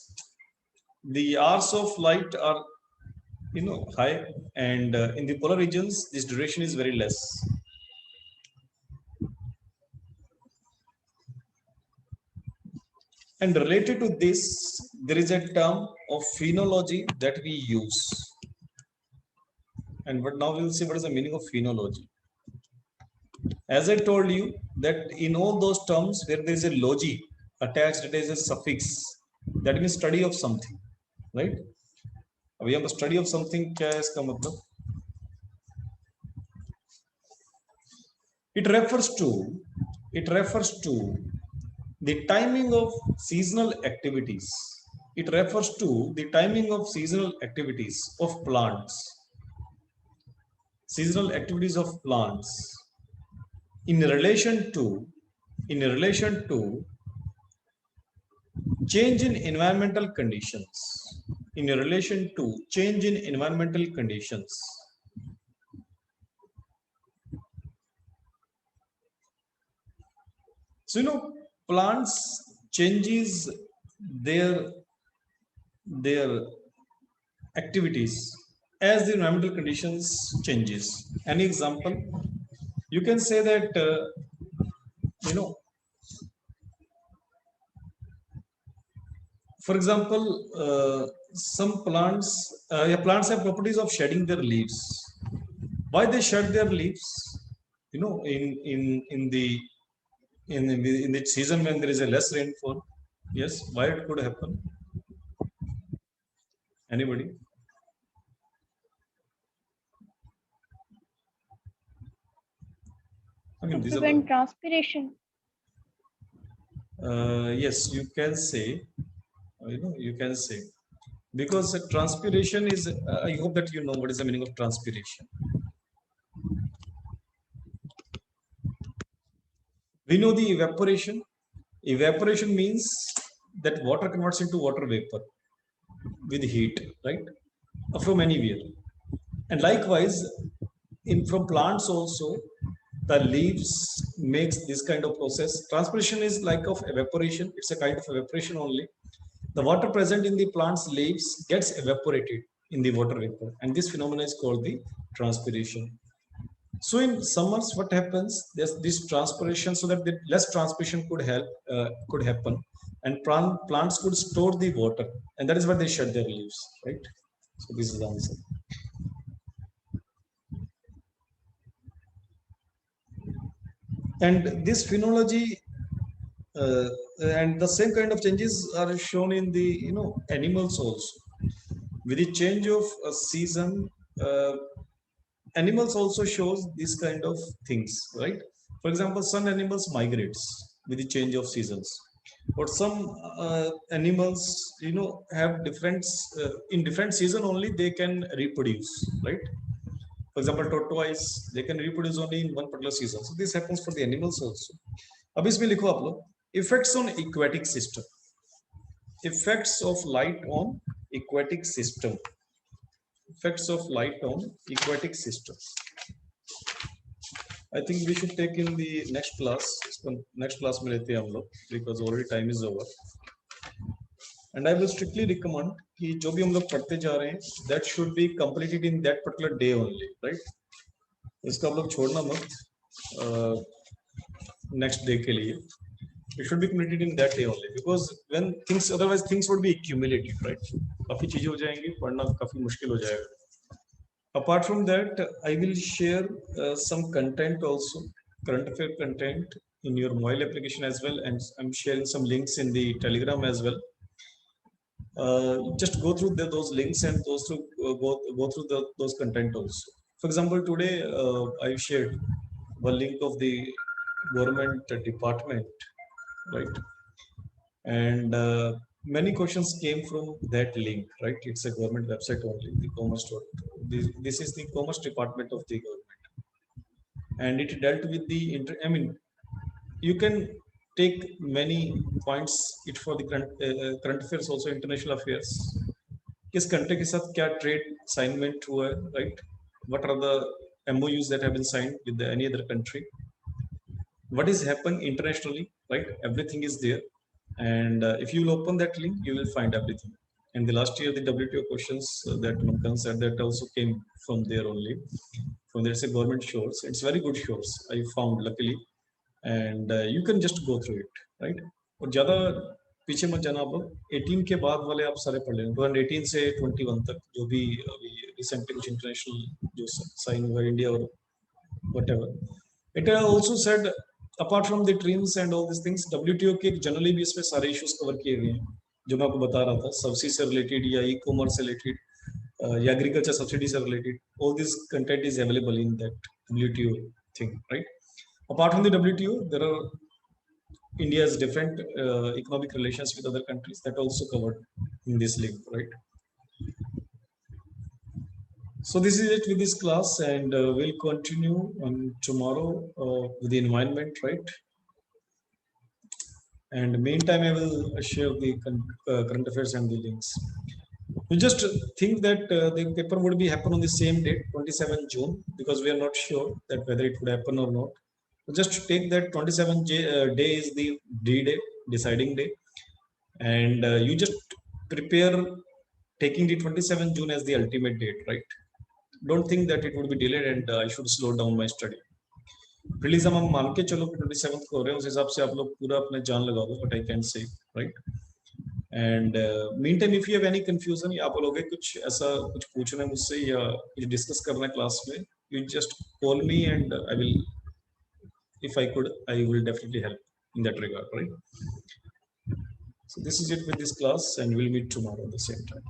Speaker 1: the hours of light are high, and in the polar regions this duration is very less. And related to this, there is a term of phenology that we use. And but now we will see what is the meaning of phenology. As I told you that in all those terms where there is a logy attached, it is a suffix. That means study of something, right? अभी हम study of something क्या है इसका मतलब? It refers to the timing of seasonal activities. It refers to the timing of seasonal activities of plants. Seasonal activities of plants in relation to change in environmental conditions. In relation to change in environmental conditions. So plants changes their activities as the environmental conditions changes. An example, you can say that for example, some plants have properties of shedding their leaves. Why they shed their leaves? In the season when there is a less rainfall. Yes, why it could happen? Anybody? I mean,
Speaker 2: To prevent transpiration.
Speaker 1: Yes, you can say. You can say, because transpiration is. I hope that you know what is the meaning of transpiration. We know the evaporation. Evaporation means that water converts into water vapor with heat, right? From anywhere. And likewise, from plants also, the leaves makes this kind of process. Transpiration is like of evaporation. It's a kind of evaporation only. The water present in the plant's leaves gets evaporated in the water vapor, and this phenomenon is called the transpiration. So in summers, what happens? There's this transpiration, so that the less transpiration could happen, and plants could store the water, and that is why they shed their leaves, right? So this is the answer. And this phenology and the same kind of changes are shown in the animals also. With the change of a season, animals also shows this kind of things, right? For example, some animals migrates with the change of seasons, but some animals have different in different season only they can reproduce, right? For example, tortoise, they can reproduce only in one particular season. So this happens for the animals also. अब इसमें लिखो आप लोग, effects on aquatic system. Effects of light on aquatic system. Effects of light on aquatic system. I think we should take in the next class. Next class में लेते हैं हम लोग, because already time is over. And I will strictly recommend कि जो भी हम लोग पढ़ते जा रहे हैं, that should be completed in that particular day only, right? इसको आप लोग छोड़ना मत next day के लिए. It should be completed in that day only, because when otherwise things would be accumulated, right? काफी चीजें हो जाएंगी, पढ़ना काफी मुश्किल हो जाएगा. Apart from that, I will share some content also, current affair content in your mobile application as well, and I'm sharing some links in the Telegram as well. just go through those links and go through those content also. For example, today I shared one link of the government department, right? And many questions came from that link, right? It's a government website only, the commerce. This is the commerce department of the government, and it dealt with the I mean, you can take many points it for the current affairs also, international affairs. किस country के साथ क्या trade साइनमेंट हुआ है, right? What are the MOUs that have been signed with any other country? What is happening internationally, right? Everything is there, and if you will open that link, you will find everything. And the last year, the WTO questions that Mankan said, that also came from there only. From there's a government shows. It's very good shows, I found luckily, and you can just go through it, right? और ज़्यादा पीछे मत जाना आप लोग, 18 के बाद वाले आप सारे पढ़ लेना, 2018 से 21 तक जो भी अभी रिसेंटली कुछ इंटरनेशनल जो साइन हुआ इंडिया और whatever. It also said apart from the trims and all these things, WTO के जनरली भी इसमें सारे इश्यूज कवर किए गए हैं जो मैं आपको बता रहा था, सब्सिडी से रिलेटेड या ई कॉमर्स से रिलेटेड या एग्रीकल्चर सब्सिडी से related. All this content is available in that WTO thing, right? Apart from the WTO, there are India's different economic relations with other countries that also covered in this link, right? So this is it with this class, and we'll continue on tomorrow with the environment, right? And meantime, I will share the current affairs and the links. You just think that the paper would be happen on the same date, 27 June, because we are not sure that whether it would happen or not. So just take that 27 day is the D-Day, deciding day, and you just prepare taking the 27 June as the ultimate date, right? Don't think that it would be delayed and I should slow down my study. Please हम मान के चलो 27th को हो रहे हैं, उस हिसाब से आप लोग पूरा अपने जान लगा दो, what I can say, right? And meantime, if you have any confusion या आप लोगों के कुछ ऐसा कुछ पूछना है मुझसे या कुछ डिस्कस करना है क्लास में, you just call me and I will, if I could, I will definitely help in that regard, right? So this is it with this class, and we'll meet tomorrow at the same time.